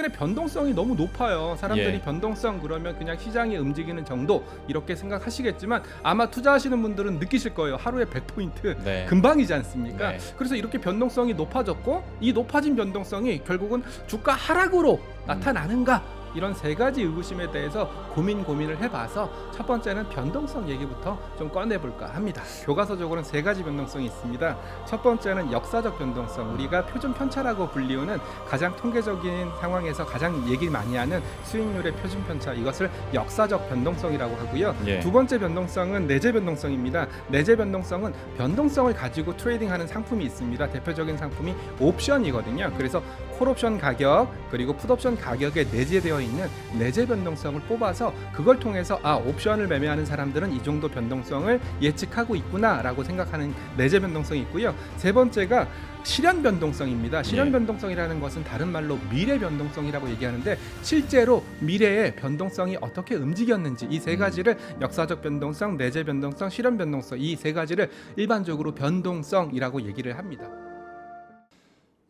최근에 변동성이 너무 높아요. 사람들이 예. 변동성 그러면 그냥 시장이 움직이는 정도 이렇게 생각하시겠지만 아마 투자하시는 분들은 느끼실 거예요. 하루에 100포인트 네. 금방이지 않습니까? 네. 그래서 이렇게 변동성이 높아졌고 이 높아진 변동성이 결국은 주가 하락으로 나타나는가? 이런 세 가지 의구심에 대해서 고민을 해봐서 첫 번째는 변동성 얘기부터 좀 꺼내볼까 합니다. 교과서적으로는 세 가지 변동성이 있습니다. 첫 번째는 역사적 변동성, 우리가 표준 편차라고 불리우는 가장 통계적인 상황에서 가장 얘기 많이 하는 수익률의 표준 편차, 이것을 역사적 변동성이라고 하고요. 예. 두 번째 변동성은 내재 변동성입니다. 내재 변동성은 변동성을 가지고 트레이딩하는 상품이 있습니다. 대표적인 상품이 옵션이거든요. 그래서 콜옵션 가격 그리고 풋옵션 가격에 내재되어 있는 내재 변동성을 뽑아서 그걸 통해서 옵션을 매매하는 사람들은 이 정도 변동성을 예측하고 있구나라고 생각하는 내재 변동성이 있고요. 세 번째가 실현 변동성입니다. 실현 예. 변동성이라는 것은 다른 말로 미래 변동성이라고 얘기하는데 실제로 미래의 변동성이 어떻게 움직였는지 이 세 가지를 역사적 변동성, 내재 변동성, 실현 변동성 이 세 가지를 일반적으로 변동성이라고 얘기를 합니다.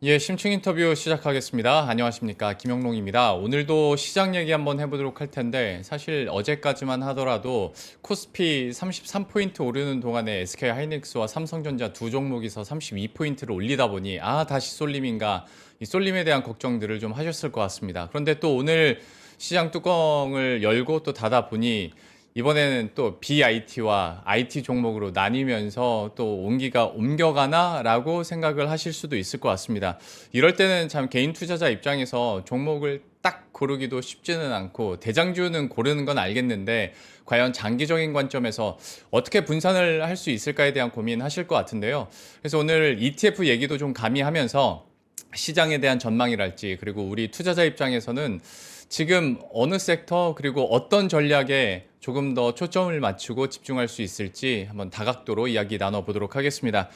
예, 심층 인터뷰 시작하겠습니다. 안녕하십니까, 김영롱입니다. 오늘도 시장 얘기 한번 해보도록 할 텐데 사실 어제까지만 하더라도 코스피 33포인트 오르는 동안에 SK하이닉스와 삼성전자 두 종목에서 32포인트를 올리다 보니 다시 쏠림인가, 이 쏠림에 대한 걱정들을 좀 하셨을 것 같습니다. 그런데 또 오늘 시장 뚜껑을 열고 또 닫아 보니 이번에는 또 BIT와 IT 종목으로 나뉘면서 또 온기가 옮겨가나라고 생각을 하실 수도 있을 것 같습니다. 이럴 때는 참 개인 투자자 입장에서 종목을 딱 고르기도 쉽지는 않고 대장주는 고르는 건 알겠는데 과연 장기적인 관점에서 어떻게 분산을 할 수 있을까에 대한 고민하실 것 같은데요. 그래서 오늘 ETF 얘기도 좀 가미하면서 시장에 대한 전망이랄지 그리고 우리 투자자 입장에서는 지금 어느 섹터 그리고 어떤 전략에 조금 더 초점을 맞추고 집중할 수 있을지 한번 다각도로 이야기 나눠보도록 하겠습니다.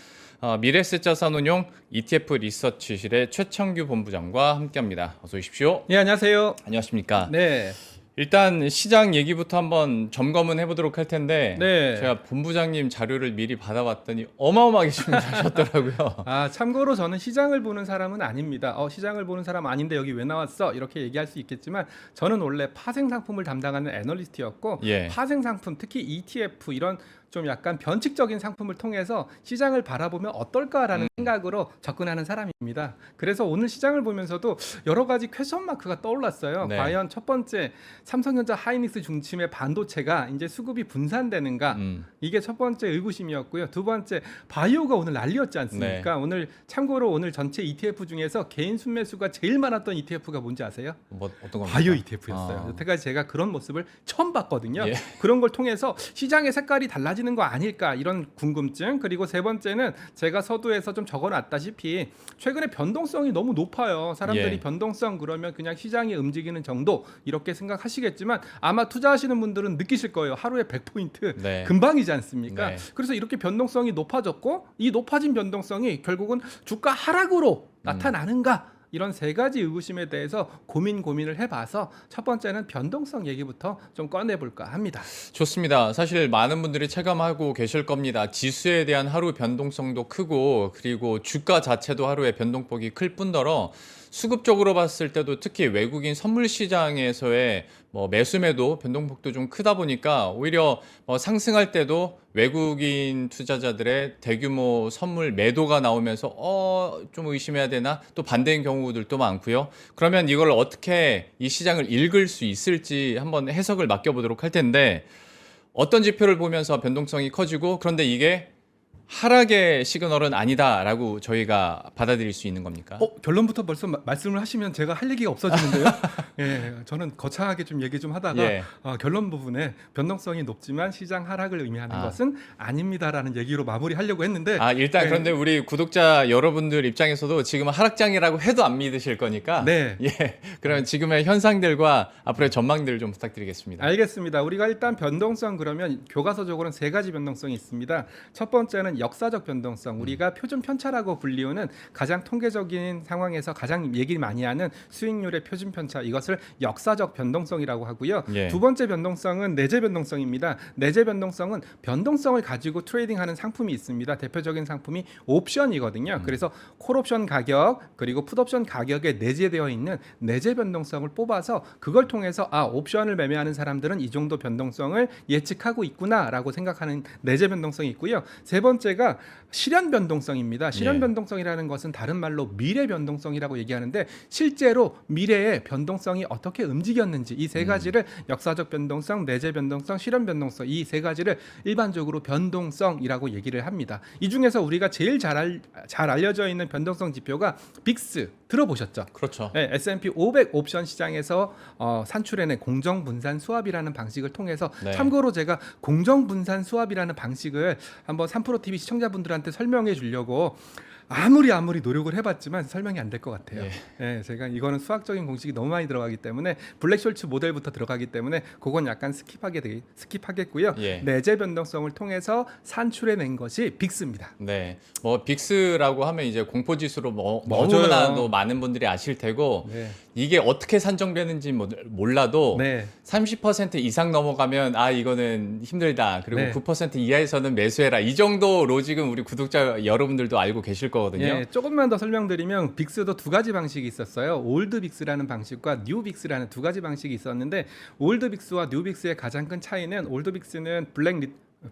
미래에셋자산운용 ETF 리서치실의 최창규 본부장과 함께합니다. 어서 오십시오. 네, 안녕하세요. 안녕하십니까. 네. 일단 시장 얘기부터 한번 점검은 해보도록 할 텐데 네. 제가 본부장님 자료를 미리 받아봤더니 어마어마하게 준비하셨더라고요. 참고로 저는 시장을 보는 사람은 아닙니다. 시장을 보는 사람 아닌데 여기 왜 나왔어? 이렇게 얘기할 수 있겠지만 저는 원래 파생 상품을 담당하는 애널리스트였고 예. 파생 상품, 특히 ETF 이런 좀 약간 변칙적인 상품을 통해서 시장을 바라보면 어떨까라는 생각으로 접근하는 사람입니다. 그래서 오늘 시장을 보면서도 여러 가지 퀘스천 마크가 떠올랐어요. 네. 과연 첫 번째 삼성전자 하이닉스 중심의 반도체가 이제 수급이 분산되는가? 이게 첫 번째 의구심이었고요. 두 번째 바이오가 오늘 난리였지 않습니까? 네. 오늘 참고로 오늘 전체 ETF 중에서 개인 순매수가 제일 많았던 ETF가 뭔지 아세요? 뭐 어떤 겁니까? 바이오 ETF였어요. 여태까지 제가 그런 모습을 처음 봤거든요. 예. 그런 걸 통해서 시장의 색깔이 달라지는 거 아닐까 이런 궁금증. 그리고 세 번째는 제가 서두에서 좀 적어놨다시피 최근에 변동성이 너무 높아요. 사람들이 예. 변동성 그러면 그냥 시장이 움직이는 정도 이렇게 생각하시겠지만 아마 투자하시는 분들은 느끼실 거예요. 하루에 100포인트 네. 금방이지 않습니까? 네. 그래서 이렇게 변동성이 높아졌고 이 높아진 변동성이 결국은 주가 하락으로 나타나는가? 이런 세 가지 의구심에 대해서 고민을 해봐서 첫 번째는 변동성 얘기부터 좀 꺼내볼까 합니다. 좋습니다. 사실 많은 분들이 체감하고 계실 겁니다. 지수에 대한 하루 변동성도 크고 그리고 주가 자체도 하루에 변동폭이 클 뿐더러 수급적으로 봤을 때도 특히 외국인 선물 시장에서의 매수매도 변동폭도 좀 크다 보니까 오히려 상승할 때도 외국인 투자자들의 대규모 선물 매도가 나오면서 좀 의심해야 되나? 또 반대인 경우들도 많고요. 그러면 이걸 어떻게 이 시장을 읽을 수 있을지 한번 해석을 맡겨보도록 할 텐데 어떤 지표를 보면서 변동성이 커지고 그런데 이게 하락의 시그널은 아니다라고 저희가 받아들일 수 있는 겁니까? 결론부터 벌써 말씀을 하시면 제가 할 얘기가 없어지는데요. 예, 저는 거창하게 좀 얘기 좀 하다가 예. 결론 부분에 변동성이 높지만 시장 하락을 의미하는 것은 아닙니다라는 얘기로 마무리하려고 했는데 일단 예. 그런데 우리 구독자 여러분들 입장에서도 지금 하락장이라고 해도 안 믿으실 거니까 네. 예. 그러면 지금의 현상들과 앞으로의 전망들을 좀 부탁드리겠습니다. 알겠습니다. 우리가 일단 변동성 그러면 교과서적으로는 세 가지 변동성이 있습니다. 첫 번째는 번째는 역사적 변동성. 우리가 표준 편차라고 불리우는 가장 통계적인 상황에서 가장 얘기 많이 하는 수익률의 표준 편차. 이것을 역사적 변동성이라고 하고요. 예. 두 번째 변동성은 내재 변동성입니다. 내재 변동성은 변동성을 가지고 트레이딩하는 상품이 있습니다. 대표적인 상품이 옵션이거든요. 그래서 콜옵션 가격 그리고 풋옵션 가격에 내재되어 있는 내재 변동성을 뽑아서 그걸 통해서 옵션을 매매하는 사람들은 이 정도 변동성을 예측하고 있구나라고 생각하는 내재 변동성이 있고요. 세 번째가 실현 변동성입니다. 실현 예. 변동성이라는 것은 다른 말로 미래 변동성이라고 얘기하는데 실제로 미래의 변동성이 어떻게 움직였는지 이 세 가지를 역사적 변동성, 내재 변동성, 실현 변동성 이 세 가지를 일반적으로 변동성이라고 얘기를 합니다. 이 중에서 우리가 제일 잘 알려져 있는 변동성 지표가 빅스 들어보셨죠? 그렇죠. 네, S&P 500 옵션 시장에서 산출해낸 공정분산 수합이라는 방식을 통해서 네. 참고로 제가 공정분산 수합이라는 방식을 한번 3프로 TV 시청자분들한테 설명해 주려고 아무리 노력을 해봤지만 설명이 안 될 것 같아요. 예. 네, 제가 이거는 수학적인 공식이 너무 많이 들어가기 때문에 블랙숄츠 모델부터 들어가기 때문에 그건 약간 스킵하겠고요. 예. 내재 변동성을 통해서 산출해낸 것이 빅스입니다. 네, 뭐 빅스라고 하면 이제 공포 지수로 맞아요. 너무나도 많은 분들이 아실 테고 네. 이게 어떻게 산정되는지 몰라도 네. 30% 이상 넘어가면 이거는 힘들다. 그리고 네. 9% 이하에서는 매수해라. 이 정도로 지금 우리 구독자 여러분들도 알고 계실 거거든요. 예, 조금만 더 설명드리면 빅스도 두 가지 방식이 있었어요. 올드 빅스라는 방식과 뉴 빅스라는 두 가지 방식이 있었는데 올드 빅스와 뉴 빅스의 가장 큰 차이는 올드 빅스는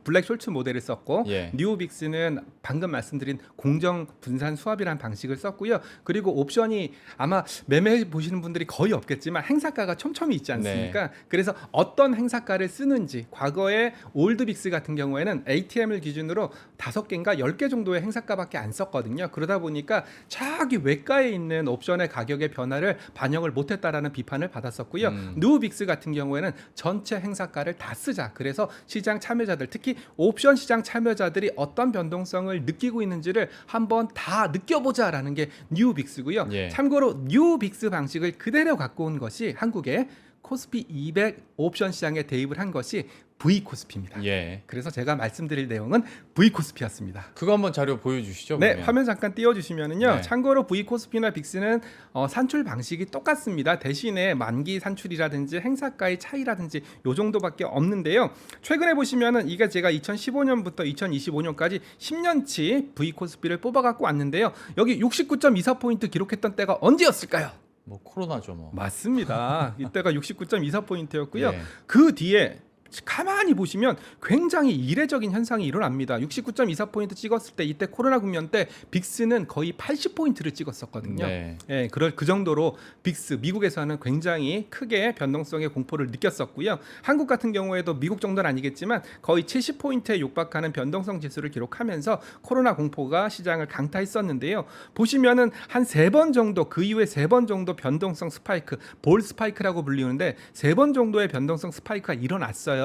블랙숄츠 모델을 썼고 예. 뉴 빅스는 방금 말씀드린 공정 분산 수합이라는 방식을 썼고요. 그리고 옵션이 아마 매매해 보시는 분들이 거의 없겠지만 행사가가 촘촘히 있지 않습니까? 그래서 어떤 행사가를 쓰는지 과거에 올드 빅스 같은 경우에는 ATM을 기준으로 5개인가 10개 정도의 행사가밖에 안 썼거든요. 그러다 보니까 저기 외가에 있는 옵션의 가격의 변화를 반영을 못했다라는 비판을 받았었고요. 뉴 빅스 같은 경우에는 전체 행사가를 다 쓰자. 그래서 시장 참여자들 특히 옵션 시장 참여자들이 어떤 변동성을 느끼고 있는지를 한번 다 느껴보자라는 게 뉴 빅스고요. 예. 참고로 뉴 빅스 방식을 그대로 갖고 온 것이 한국의 코스피 200 옵션 시장에 대입을 한 것이 V 코스피입니다. 예. 그래서 제가 말씀드릴 내용은 V 코스피였습니다. 그거 한번 자료 보여주시죠. 네, 그러면. 화면 잠깐 띄워주시면은요. 네. 참고로 V 코스피나 빅스는 산출 방식이 똑같습니다. 대신에 만기 산출이라든지 행사가의 차이라든지 요 정도밖에 없는데요. 최근에 보시면은 이게 제가 2015년부터 2025년까지 10년치 V 코스피를 뽑아갖고 왔는데요. 여기 69.24포인트 기록했던 때가 언제였을까요? 뭐 코로나죠, 뭐. 맞습니다. 이때가 69.24포인트였고요. 예. 그 뒤에 가만히 보시면 굉장히 이례적인 현상이 일어납니다. 69.24포인트 찍었을 때 이때 코로나 국면 때 빅스는 거의 80포인트를 찍었었거든요. 네. 예, 그 정도로 빅스 미국에서는 굉장히 크게 변동성의 공포를 느꼈었고요. 한국 같은 경우에도 미국 정도는 아니겠지만 거의 70포인트에 육박하는 변동성 지수를 기록하면서 코로나 공포가 시장을 강타했었는데요. 보시면은 한 3번 정도 그 이후에 3번 정도 변동성 스파이크, 볼 스파이크라고 불리는데 3번 정도의 변동성 스파이크가 일어났어요.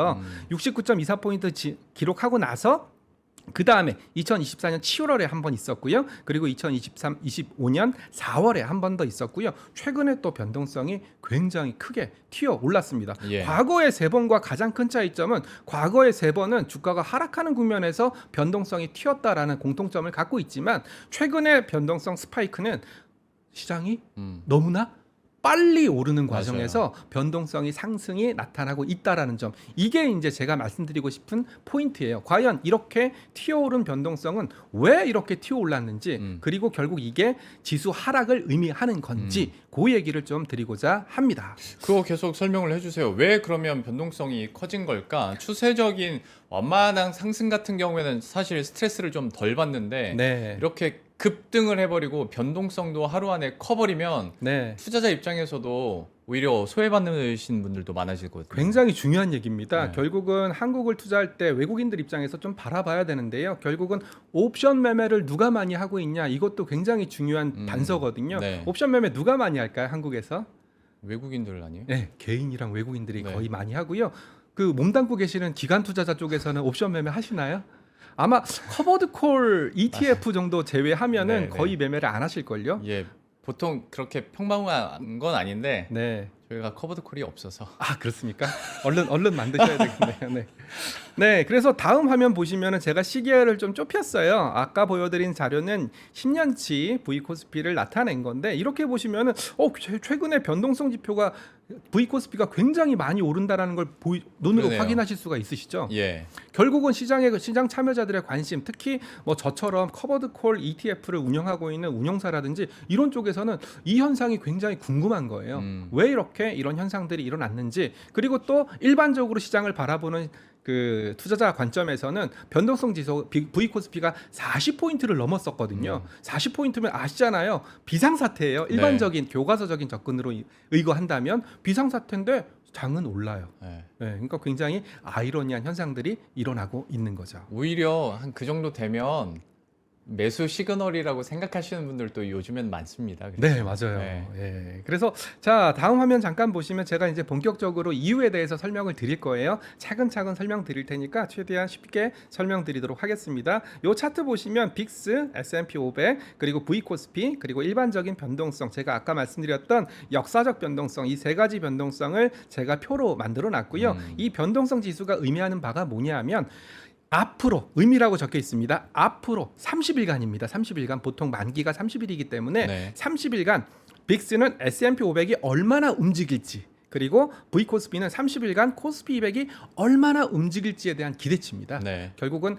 69.24포인트 기록하고 나서 그 다음에 2024년 7월에 한 번 있었고요. 그리고 2025년 4월에 한 번 더 있었고요. 최근에 또 변동성이 굉장히 크게 튀어 올랐습니다. 예. 과거의 3번과 가장 큰 차이점은 과거의 3번은 주가가 하락하는 국면에서 변동성이 튀었다라는 공통점을 갖고 있지만 최근의 변동성 스파이크는 시장이 너무나 빨리 오르는 과정에서 변동성이 상승이 나타나고 있다라는 점, 이게 이제 제가 말씀드리고 싶은 포인트예요. 과연 이렇게 튀어오른 변동성은 왜 이렇게 튀어올랐는지, 그리고 결국 이게 지수 하락을 의미하는 건지 그 얘기를 좀 드리고자 합니다. 그거 계속 설명을 해주세요. 왜 그러면 변동성이 커진 걸까? 추세적인 완만한 상승 같은 경우에는 사실 스트레스를 좀 덜 받는데 네. 이렇게 급등을 해버리고 변동성도 하루 안에 커버리면 네. 투자자 입장에서도 오히려 소외받으신 분들도 많아지거든요. 굉장히 중요한 얘기입니다. 네. 결국은 한국을 투자할 때 외국인들 입장에서 좀 바라봐야 되는데요. 결국은 옵션 매매를 누가 많이 하고 있냐, 이것도 굉장히 중요한 단서거든요. 네. 옵션 매매 누가 많이 할까요, 한국에서? 외국인들 아니에요? 네, 개인이랑 외국인들이 네. 거의 많이 하고요. 그 몸담고 계시는 기관 투자자 쪽에서는 옵션 매매 하시나요? 아마 커버드 콜 ETF 정도 제외하면은 네, 거의 네. 매매를 안 하실걸요? 예, 보통 그렇게 평범한 건 아닌데 네. 저희가 커버드 콜이 없어서. 아 그렇습니까? 얼른 만드셔야 되겠네요. 네. 네, 그래서 다음 화면 보시면은 제가 시계를 좀 좁혔어요. 아까 보여드린 자료는 10년치 V 코스피를 나타낸 건데 이렇게 보시면은 최근에 변동성 지표가 V 코스피가 굉장히 많이 오른다라는 걸 눈으로 그러네요. 확인하실 수가 있으시죠? 예. 결국은 시장 참여자들의 관심, 특히 뭐 저처럼 커버드 콜 ETF를 운영하고 있는 운용사라든지 이런 쪽에서는 이 현상이 굉장히 궁금한 거예요. 왜 이렇게 이런 현상들이 일어났는지, 그리고 또 일반적으로 시장을 바라보는 그 투자자 관점에서는 변동성 지수 V 코스피가 40포인트를 넘었었거든요. 40포인트면 아시잖아요. 비상사태예요. 일반적인 교과서적인 접근으로 의거한다면 비상사태인데 장은 올라요. 네. 네, 그러니까 굉장히 아이러니한 현상들이 일어나고 있는 거죠. 오히려 한 그 정도 되면 매수 시그널이라고 생각하시는 분들도 요즘엔 많습니다. 그래서. 네, 맞아요. 네. 예. 그래서 자, 다음 화면 잠깐 보시면 제가 이제 본격적으로 이유에 대해서 설명을 드릴 거예요. 차근차근 설명드릴 테니까 최대한 쉽게 설명드리도록 하겠습니다. 요 차트 보시면 빅스, S&P 500, 그리고 V 코스피, 그리고 일반적인 변동성, 제가 아까 말씀드렸던 역사적 변동성, 이 세 가지 변동성을 제가 표로 만들어 놨고요. 이 변동성 지수가 의미하는 바가 뭐냐면 앞으로 의미라고 적혀 있습니다. 앞으로 30일간입니다. 30일간 보통 만기가 30일이기 때문에 네. 30일간 빅스는 S&P 500이 얼마나 움직일지, 그리고 V 코스피는 30일간 코스피 200이 얼마나 움직일지에 대한 기대치입니다. 네. 결국은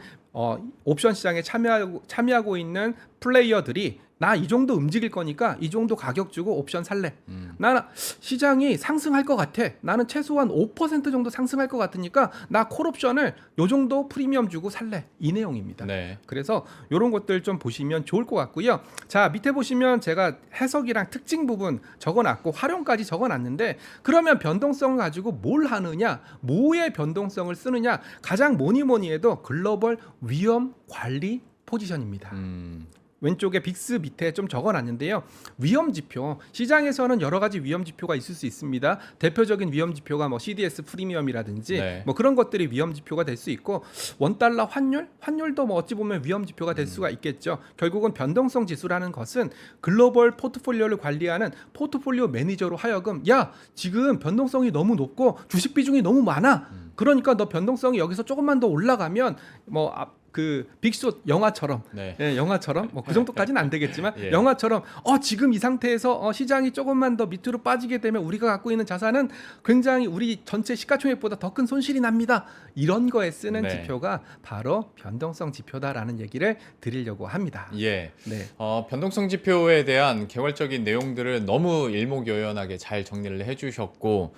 옵션 시장에 참여하고 있는 플레이어들이 나 이 정도 움직일 거니까 이 정도 가격 주고 옵션 살래. 나 시장이 상승할 것 같아. 나는 최소한 5% 정도 상승할 것 같으니까 나 콜옵션을 요 정도 프리미엄 주고 살래. 이 내용입니다. 네. 그래서 이런 것들 좀 보시면 좋을 것 같고요. 자, 밑에 보시면 제가 해석이랑 특징 부분 적어놨고 활용까지 적어놨는데, 그러면 변동성을 가지고 뭘 하느냐, 뭐의 변동성을 쓰느냐, 가장 뭐니 해도 글로벌 위험 관리 포지션입니다. 왼쪽에 빅스 밑에 좀 적어놨는데요. 위험 지표, 시장에서는 여러 가지 위험 지표가 있을 수 있습니다. 대표적인 위험 지표가 뭐 CDS 프리미엄이라든지 네. 뭐 그런 것들이 위험 지표가 될 수 있고, 원달러 환율도 뭐 어찌 보면 위험 지표가 될 수가 있겠죠. 결국은 변동성 지수라는 것은 글로벌 포트폴리오를 관리하는 포트폴리오 매니저로 하여금 야, 지금 변동성이 너무 높고 주식 비중이 너무 많아. 그러니까 너 변동성이 여기서 조금만 더 올라가면 그 빅숏 영화처럼, 네. 예, 영화처럼 뭐 그 정도까지는 안 되겠지만 예. 영화처럼 지금 이 상태에서 시장이 조금만 더 밑으로 빠지게 되면 우리가 갖고 있는 자산은 굉장히 우리 전체 시가총액보다 더 큰 손실이 납니다. 이런 거에 쓰는 네. 지표가 바로 변동성 지표다라는 얘기를 드리려고 합니다. 예. 네. 변동성 지표에 대한 개괄적인 내용들을 너무 일목요연하게 잘 정리를 해주셨고,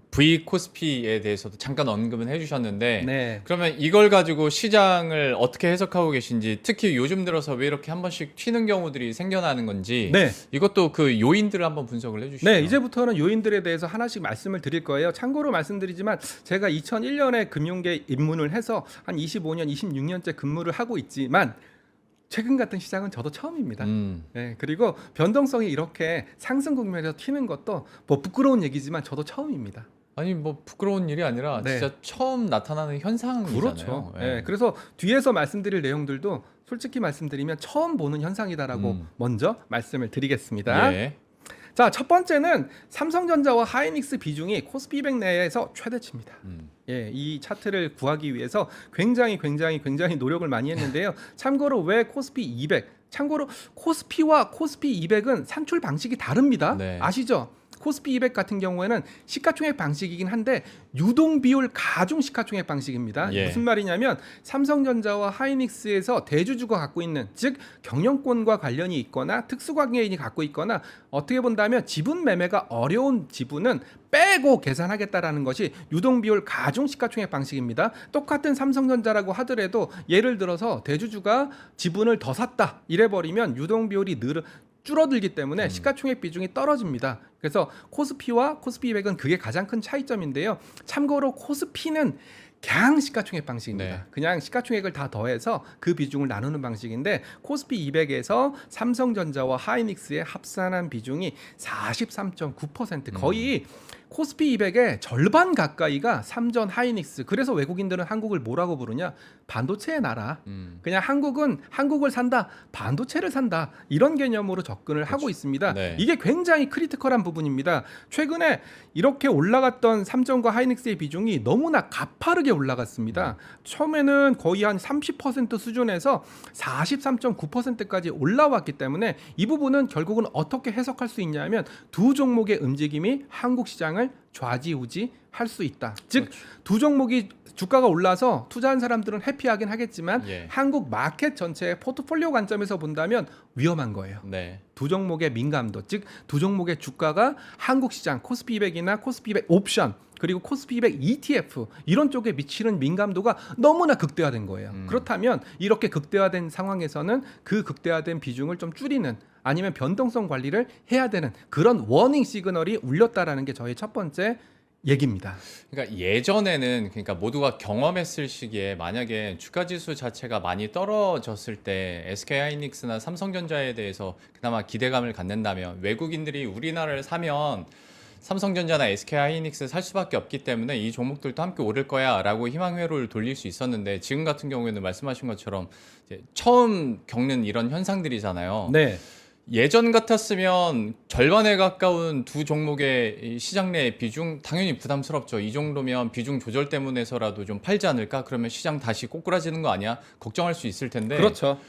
V 코스피에 대해서도 잠깐 언급은 해주셨는데, 네. 그러면 이걸 가지고 시장을 어떻게 해석하고 계신지, 특히 요즘 들어서 왜 이렇게 한 번씩 튀는 경우들이 생겨나는 건지, 네. 이것도 그 요인들을 한번 분석을 해주시죠. 네, 이제부터는 요인들에 대해서 하나씩 말씀을 드릴 거예요. 참고로 말씀드리지만 제가 2001년에 금융계 입문을 해서 한 25년, 26년째 근무를 하고 있지만 최근 같은 시장은 저도 처음입니다. 네, 그리고 변동성이 이렇게 상승 국면에서 튀는 것도 뭐 부끄러운 얘기지만 저도 처음입니다. 아니 뭐 부끄러운 일이 아니라 네. 진짜 처음 나타나는 현상이잖아요. 그렇죠. 예. 네, 그래서 뒤에서 말씀드릴 내용들도 솔직히 말씀드리면 처음 보는 현상이다라고 먼저 말씀을 드리겠습니다. 예. 자, 첫 번째는 삼성전자와 하이닉스 비중이 코스피 200 내에서 최대치입니다. 예, 이 차트를 구하기 위해서 굉장히 노력을 많이 했는데요. 참고로 왜 코스피 200? 참고로 코스피와 코스피 200은 산출 방식이 다릅니다. 네. 아시죠? 코스피 200 같은 경우에는 시가총액 방식이긴 한데 유동 비율 가중 시가총액 방식입니다. 예. 무슨 말이냐면 삼성전자와 하이닉스에서 대주주가 갖고 있는, 즉 경영권과 관련이 있거나 특수관계인이 갖고 있거나 어떻게 본다면 지분 매매가 어려운 지분은 빼고 계산하겠다라는 것이 유동 비율 가중 시가총액 방식입니다. 똑같은 삼성전자라고 하더라도 예를 들어서 대주주가 지분을 더 샀다 이래 버리면 유동 비율이 줄어들기 때문에 시가총액 비중이 떨어집니다. 그래서 코스피와 코스피 200은 그게 가장 큰 차이점인데요. 참고로 코스피는 그냥 시가총액 방식입니다. 네. 그냥 시가총액을 다 더해서 그 비중을 나누는 방식인데 코스피 200에서 삼성전자와 하이닉스의 합산한 비중이 43.9%, 거의 코스피 200의 절반 가까이가 삼전 하이닉스. 그래서 외국인들은 한국을 뭐라고 부르냐? 반도체의 나라. 그냥 한국을 산다, 반도체를 산다, 이런 개념으로 접근을 하고 있습니다. 네. 이게 굉장히 크리티컬한 부분입니다. 최근에 이렇게 올라갔던 삼성과 하이닉스의 비중이 너무나 가파르게 올라갔습니다. 처음에는 거의 한 30% 수준에서 43.9%까지 올라왔기 때문에 이 부분은 결국은 어떻게 해석할 수 있냐면 두 종목의 움직임이 한국 시장을 좌지우지할 수 있다. 즉 두 종목이 주가가 올라서 투자한 사람들은 해피하긴 하겠지만 한국 마켓 전체의 포트폴리오 관점에서 본다면 위험한 거예요. 네. 두 종목의 민감도, 즉 두 종목의 주가가 한국 시장 코스피 200이나 코스피 200 옵션 그리고 코스피 200 ETF 이런 쪽에 미치는 민감도가 너무나 극대화된 거예요. 그렇다면 이렇게 극대화된 상황에서는 그 극대화된 비중을 좀 줄이는 아니면 변동성 관리를 해야 되는 그런 워닝 시그널이 울렸다라는 게 저의 첫 번째 얘기입니다. 그러니까 예전에는 그러니까 모두가 경험했을 시기에 만약에 주가 지수 자체가 많이 떨어졌을 때 SK하이닉스나 삼성전자에 대해서 그나마 기대감을 갖는다면 외국인들이 우리나라를 사면 삼성전자나 SK하이닉스 살 수밖에 없기 때문에 이 종목들도 함께 오를 거야라고 희망회로를 돌릴 수 있었는데 지금 같은 경우에는 말씀하신 것처럼 이제 처음 겪는 이런 현상들이잖아요. 네. 예전 같았으면 절반에 가까운 두 종목의 시장 내 비중 당연히 부담스럽죠. 이 정도면 비중 조절 때문에서라도 좀 팔지 않을까? 그러면 시장 다시 꼬꾸라지는 거 아니야? 걱정할 수 있을 텐데. 그렇죠.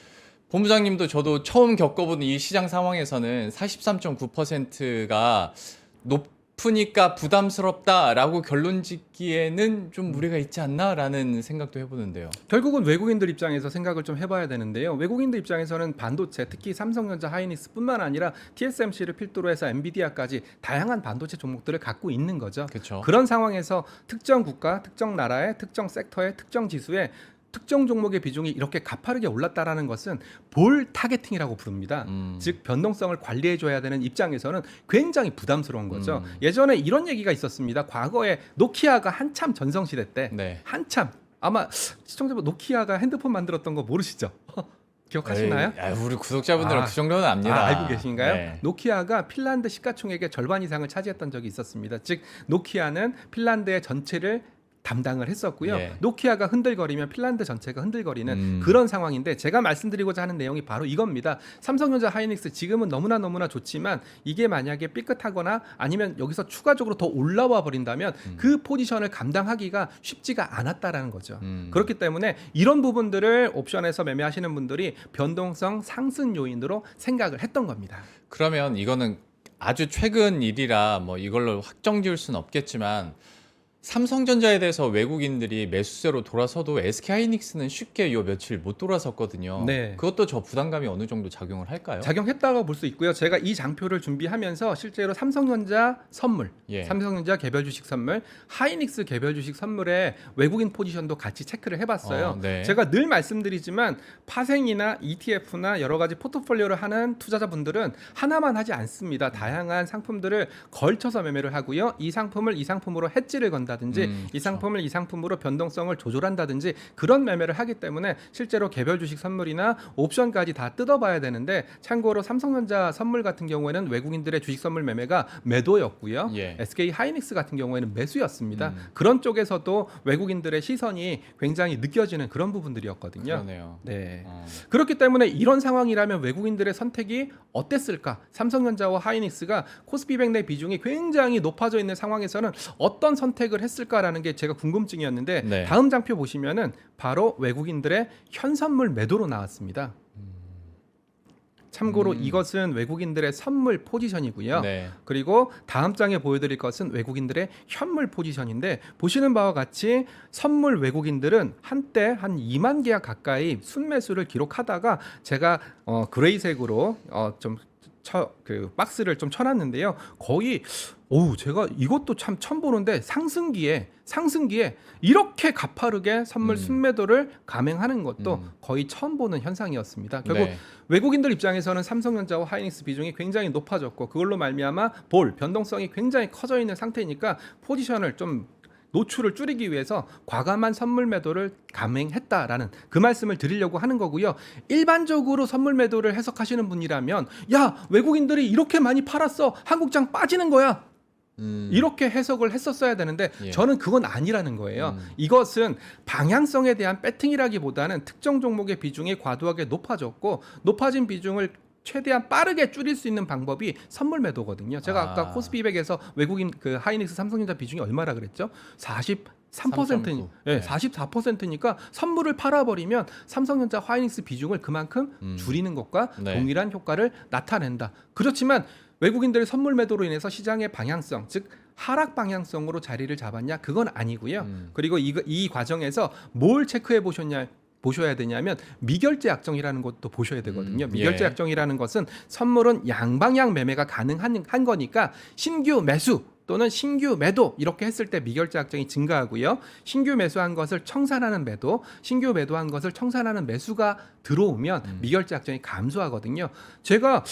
본부장님도 저도 처음 겪어본 이 시장 상황에서는 43.9%가 높으니까 부담스럽다라고 결론 짓기에는 좀 무리가 있지 않나라는 생각도 해보는데요. 결국은 외국인들 입장에서 생각을 좀 해봐야 되는데요. 외국인들 입장에서는 반도체, 특히 삼성전자, 하이닉스뿐만 아니라 TSMC를 필두로 해서 엔비디아까지 다양한 반도체 종목들을 갖고 있는 거죠. 그렇죠. 그런 상황에서 특정 국가, 특정 나라의 특정 섹터의 특정 지수에 특정 종목의 비중이 이렇게 가파르게 올랐다라는 것은 볼 타겟팅이라고 부릅니다. 즉 변동성을 관리해줘야 되는 입장에서는 굉장히 부담스러운 거죠. 예전에 이런 얘기가 있었습니다. 과거에 노키아가 한참 전성시대 때 네. 한참 아마 시청자분 노키아가 핸드폰 만들었던 거 모르시죠? 기억하시나요? 에이, 우리 구독자분들은 그 정도는 압니다. 알고 계신가요? 네. 노키아가 핀란드 시가총액의 절반 이상을 차지했던 적이 있었습니다. 즉 노키아는 핀란드의 전체를 담당을 했었고요. 예. 노키아가 흔들거리면 핀란드 전체가 흔들거리는 그런 상황인데 제가 말씀드리고자 하는 내용이 바로 이겁니다. 삼성전자 하이닉스 지금은 너무나 좋지만 이게 만약에 삐끗하거나 아니면 여기서 추가적으로 더 올라와 버린다면 그 포지션을 감당하기가 쉽지가 않았다라는 거죠. 그렇기 때문에 이런 부분들을 옵션에서 매매하시는 분들이 변동성 상승 요인으로 생각을 했던 겁니다. 그러면 이거는 아주 최근 일이라 뭐 이걸로 확정 지을 수는 없겠지만 삼성전자에 대해서 외국인들이 매수세로 돌아서도 SK하이닉스는 쉽게 요 며칠 못 돌아섰거든요. 네. 그것도 저 부담감이 어느 정도 작용을 할까요? 작용했다고 볼 수 있고요. 제가 이 장표를 준비하면서 실제로 삼성전자 선물, 예. 삼성전자 개별 주식 선물, 하이닉스 개별 주식 선물의 외국인 포지션도 같이 체크를 해봤어요. 네. 제가 늘 말씀드리지만 파생이나 ETF나 여러 가지 포트폴리오를 하는 투자자분들은 하나만 하지 않습니다. 다양한 상품들을 걸쳐서 매매를 하고요. 이 상품을 이 상품으로 해지를 건다든지 이 상품을 이 상품으로 변동성을 조절한다든지 그런 매매를 하기 때문에 실제로 개별 주식 선물이나 옵션까지 다 뜯어봐야 되는데 참고로 삼성전자 선물 같은 경우에는 외국인들의 주식 선물 매매가 매도였고요. 예. SK 하이닉스 같은 경우에는 매수였습니다. 그런 쪽에서도 외국인들의 시선이 굉장히 느껴지는 그런 부분들이었거든요. 그러네요. 네. 그렇기 때문에 이런 상황이라면 외국인들의 선택이 어땠을까? 삼성전자와 하이닉스가 코스피 100 내 비중이 굉장히 높아져 있는 상황에서는 어떤 선택을 했을까라는 게 제가 궁금증이었는데 네. 다음 장표 보시면은 바로 외국인들의 현선물 매도로 나왔습니다. 참고로 이것은 외국인들의 선물 포지션이고요. 네. 그리고 다음 장에 보여드릴 것은 외국인들의 현물 포지션인데 보시는 바와 같이 선물 외국인들은 한때 한 2만 계약 가까이 순매수를 기록하다가 제가 그레이색으로 그 박스를 좀 쳐놨는데요. 거의 제가 이것도 참 처음 보는데 상승기에 이렇게 가파르게 선물 순매도를 감행하는 것도 거의 처음 보는 현상이었습니다. 결국 네. 외국인들 입장에서는 삼성전자와 하이닉스 비중이 굉장히 높아졌고 그걸로 말미암아 변동성이 굉장히 커져 있는 상태니까 포지션을 좀 노출을 줄이기 위해서 과감한 선물 매도를 감행했다라는 그 말씀을 드리려고 하는 거고요. 일반적으로 선물 매도를 해석하시는 분이라면 야 외국인들이 이렇게 많이 팔았어 한국장 빠지는 거야 이렇게 해석을 했었어야 되는데 예. 저는 그건 아니라는 거예요. 이것은 방향성에 대한 배팅이라기보다는 특정 종목의 비중이 과도하게 높아졌고 높아진 비중을 최대한 빠르게 줄일 수 있는 방법이 선물 매도거든요. 제가 아까 코스피 200에서 외국인 그 하이닉스 삼성전자 비중이 얼마라 그랬죠? 43%, 네, 44%니까 선물을 팔아버리면 삼성전자 하이닉스 비중을 그만큼 줄이는 것과 네. 동일한 효과를 나타낸다. 그렇지만 외국인들의 선물 매도로 인해서 시장의 방향성, 즉 하락 방향성으로 자리를 잡았냐? 그건 아니고요. 그리고 이 과정에서 뭘 체크해 보셔야 되냐면 미결제 약정이라는 것도 보셔야 되거든요. 미결제 예. 약정이라는 것은 선물은 양방향 매매가 가능한 거니까 신규 매수 또는 신규 매도 이렇게 했을 때 미결제 약정이 증가하고요. 신규 매수한 것을 청산하는 매도, 신규 매도한 것을 청산하는 매수가 들어오면 미결제 약정이 감소하거든요. 제가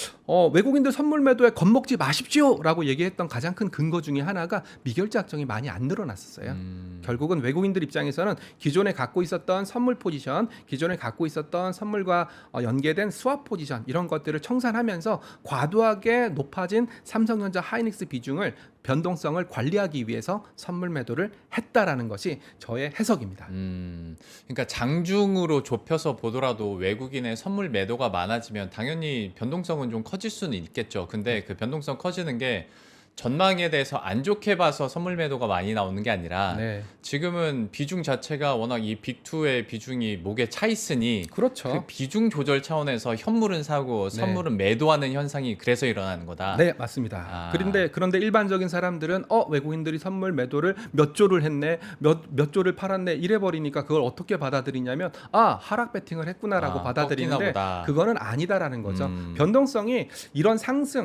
외국인들 선물 매도에 겁먹지 마십시오라고 얘기했던 가장 큰 근거 중에 하나가 미결제 약정이 많이 안 늘어났었어요. 결국은 외국인들 입장에서는 기존에 갖고 있었던 선물 포지션, 기존에 갖고 있었던 선물과 연계된 스왑 포지션 이런 것들을 청산하면서 과도하게 높아진 삼성전자 하이닉스 비중을 변동성을 관리하기 위해서 선물 매도를 했다라는 것이 저의 해석입니다. 그러니까 장중으로 좁혀서 보더라도 외국인의 선물 매도가 많아지면 당연히 변동성은 좀 커질 수는 있겠죠. 근데 그 변동성 커지는 게 전망에 대해서 안 좋게 봐서 선물 매도가 많이 나오는 게 아니라 네. 지금은 비중 자체가 워낙 이 빅2의 비중이 목에 차 있으니 그렇죠. 그 비중 조절 차원에서 현물은 사고 선물은 매도하는 현상이 그래서 일어나는 거다. 네, 맞습니다. 아. 그런데 일반적인 사람들은 외국인들이 선물 매도를 몇 조를 했네, 몇 조를 팔았네 이래 버리니까 그걸 어떻게 받아들이냐면 하락 배팅을 했구나라고 받아들이는데 꺾이나 보다. 그거는 아니다라는 거죠. 변동성이 이런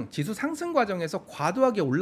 지수 상승 과정에서 과도하게 올라왔고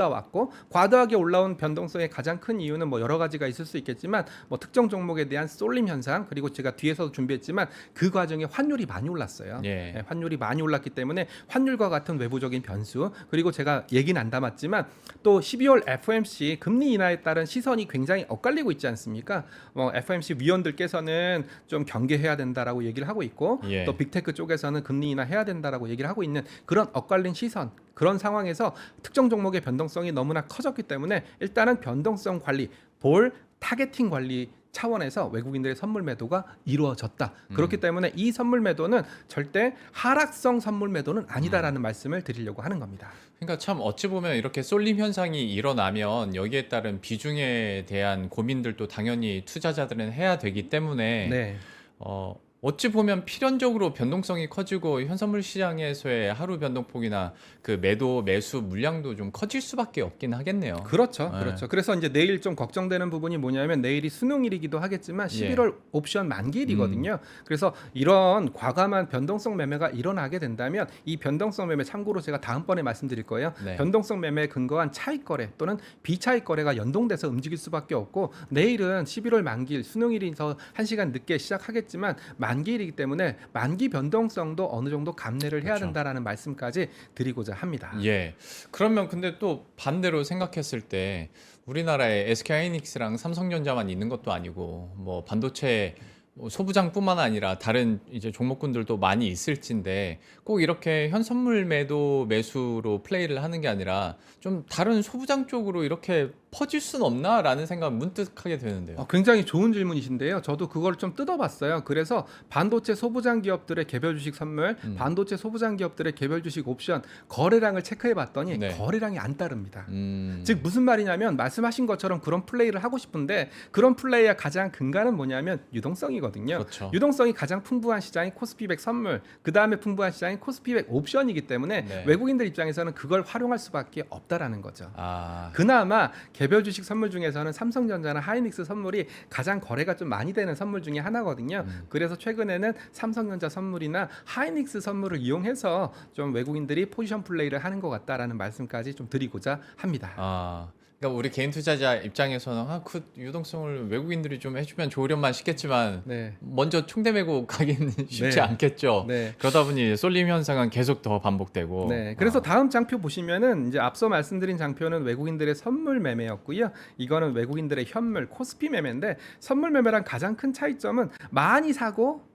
과도하게 올라온 변동성의 가장 큰 이유는 뭐 여러 가지가 있을 수 있겠지만 뭐 특정 종목에 대한 쏠림 현상 그리고 제가 뒤에서도 준비했지만 그 과정에 환율이 많이 올랐어요. 예. 네, 환율이 많이 올랐기 때문에 환율과 같은 외부적인 변수 그리고 제가 얘기는 안 담았지만 또 12월 FOMC 금리 인하에 따른 시선이 굉장히 엇갈리고 있지 않습니까? FOMC 위원들께서는 좀 경계해야 된다라고 얘기를 하고 있고 예. 또 빅테크 쪽에서는 금리 인하해야 된다라고 얘기를 하고 있는 그런 엇갈린 시선 그런 상황에서 특정 종목의 변동성이 너무나 커졌기 때문에 일단은 변동성 관리 볼 타겟팅 관리 차원에서 외국인들의 선물 매도가 이루어졌다. 그렇기 때문에 이 선물 매도는 절대 하락성 선물 매도는 아니다라는 말씀을 드리려고 하는 겁니다. 그러니까 참 어찌 보면 이렇게 쏠림 현상이 일어나면 여기에 따른 비중에 대한 고민들도 당연히 투자자들은 해야 되기 때문에 네. 어찌 보면 필연적으로 변동성이 커지고 현선물 시장에서의 하루 변동폭이나 그 매도 매수 물량도 좀 커질 수밖에 없긴 하겠네요. 그렇죠. 네. 그렇죠. 그래서 이제 내일 좀 걱정되는 부분이 뭐냐면 내일이 수능일이기도 하겠지만 11월 옵션 만기일이거든요. 그래서 이런 과감한 변동성 매매가 일어나게 된다면 이 변동성 매매 참고로 제가 다음번에 말씀드릴 거예요. 네. 변동성 매매에 근거한 차익 거래 또는 비차익 거래가 연동돼서 움직일 수밖에 없고 내일은 11월 만기일 수능일이서 1시간 늦게 시작하겠지만 만기일이기 때문에 만기 변동성도 어느 정도 감내를 해야 그렇죠. 된다라는 말씀까지 드리고자 합니다. 예. 그러면 근데 또 반대로 생각했을 때 우리나라에 SK하이닉스랑 삼성전자만 있는 것도 아니고 뭐 반도체 소부장뿐만 아니라 다른 이제 종목군들도 많이 있을진데 꼭 이렇게 현선물 매도 매수로 플레이를 하는 게 아니라 좀 다른 소부장 쪽으로 이렇게 퍼질 순 없나라는 생각 문득 하게 되는데요. 굉장히 좋은 질문이신데요. 저도 그걸 좀 뜯어봤어요. 그래서 반도체 소부장 기업들의 개별 주식 선물, 반도체 소부장 기업들의 개별 주식 옵션 거래량을 체크해봤더니 네. 거래량이 안 따릅니다. 음. 즉 무슨 말이냐면 말씀하신 것처럼 그런 플레이를 하고 싶은데 그런 플레이의 가장 근간은 뭐냐면 유동성이거든요. 그렇죠. 유동성이 가장 풍부한 시장이 코스피 100 선물, 그 다음에 풍부한 시장이 코스피 100 옵션이기 때문에 네. 외국인들 입장에서는 그걸 활용할 수밖에 없다라는 거죠. 아. 그나마 개별 주식 선물 중에서는 삼성전자나 하이닉스 선물이 가장 거래가 좀 많이 되는 선물 중에 하나거든요. 그래서 최근에는 삼성전자 선물이나 하이닉스 선물을 이용해서 좀 외국인들이 포지션 플레이를 하는 것 같다라는 말씀까지 좀 드리고자 합니다. 아, 그러니까 우리 개인 투자자 입장에서는 그 유동성을 외국인들이 좀 해주면 좋으련만 싶겠지만 네. 먼저 총대 메고 가기는 쉽지 네. 않겠죠. 네. 그러다 보니 쏠림 현상은 계속 더 반복되고. 네. 그래서 다음 장표 보시면은 이제 앞서 말씀드린 장표는 외국인들의 선물 매매였고요. 이거는 외국인들의 현물 코스피 매매인데 선물 매매랑 가장 큰 차이점은 많이 사고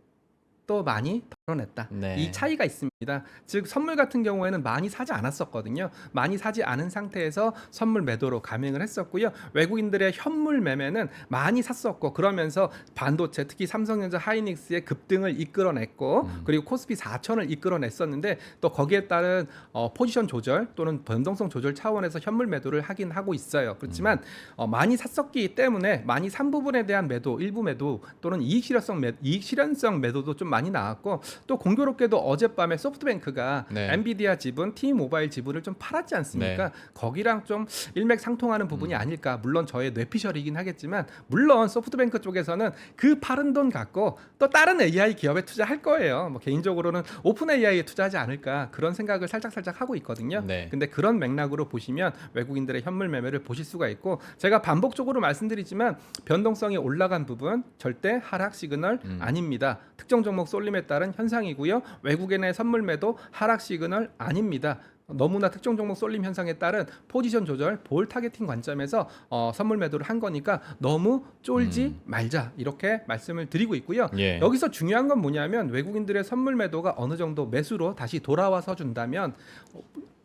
또 많이 드러냈다. 네. 이 차이가 있습니다. 즉 선물 같은 경우에는 많이 사지 않았었거든요. 많이 사지 않은 상태에서 선물 매도로 감행을 했었고요. 외국인들의 현물 매매는 많이 샀었고 그러면서 반도체 특히 삼성전자 하이닉스의 급등을 이끌어냈고 그리고 코스피 4천을 이끌어냈었는데 또 거기에 따른 포지션 조절 또는 변동성 조절 차원에서 현물 매도를 하긴 하고 있어요. 그렇지만 많이 샀었기 때문에 많이 산 부분에 대한 매도, 일부 매도 또는 이익 실현성 매도도 좀 많이 나왔고 또 공교롭게도 어젯밤에 소프트뱅크가 네. 엔비디아 지분, T모바일 지분을 좀 팔았지 않습니까? 네. 거기랑 좀 일맥상통하는 부분이 아닐까. 물론 저의 뇌피셜이긴 하겠지만 물론 소프트뱅크 쪽에서는 그 팔은 돈 갖고 또 다른 AI 기업에 투자할 거예요. 뭐 개인적으로는 오픈 AI에 투자하지 않을까 그런 생각을 살짝 하고 있거든요. 네. 근데 그런 맥락으로 보시면 외국인들의 현물 매매를 보실 수가 있고 제가 반복적으로 말씀드리지만 변동성이 올라간 부분 절대 하락 시그널 아닙니다. 특정 종목 쏠림에 따른 현상이고요. 외국인의 선물 매도 하락 시그널 아닙니다. 너무나 특정 종목 쏠림 현상에 따른 포지션 조절, 볼 타겟팅 관점에서 선물 매도를 한 거니까 너무 쫄지 말자 이렇게 말씀을 드리고 있고요. 예. 여기서 중요한 건 뭐냐면 외국인들의 선물 매도가 어느 정도 매수로 다시 돌아와서 준다면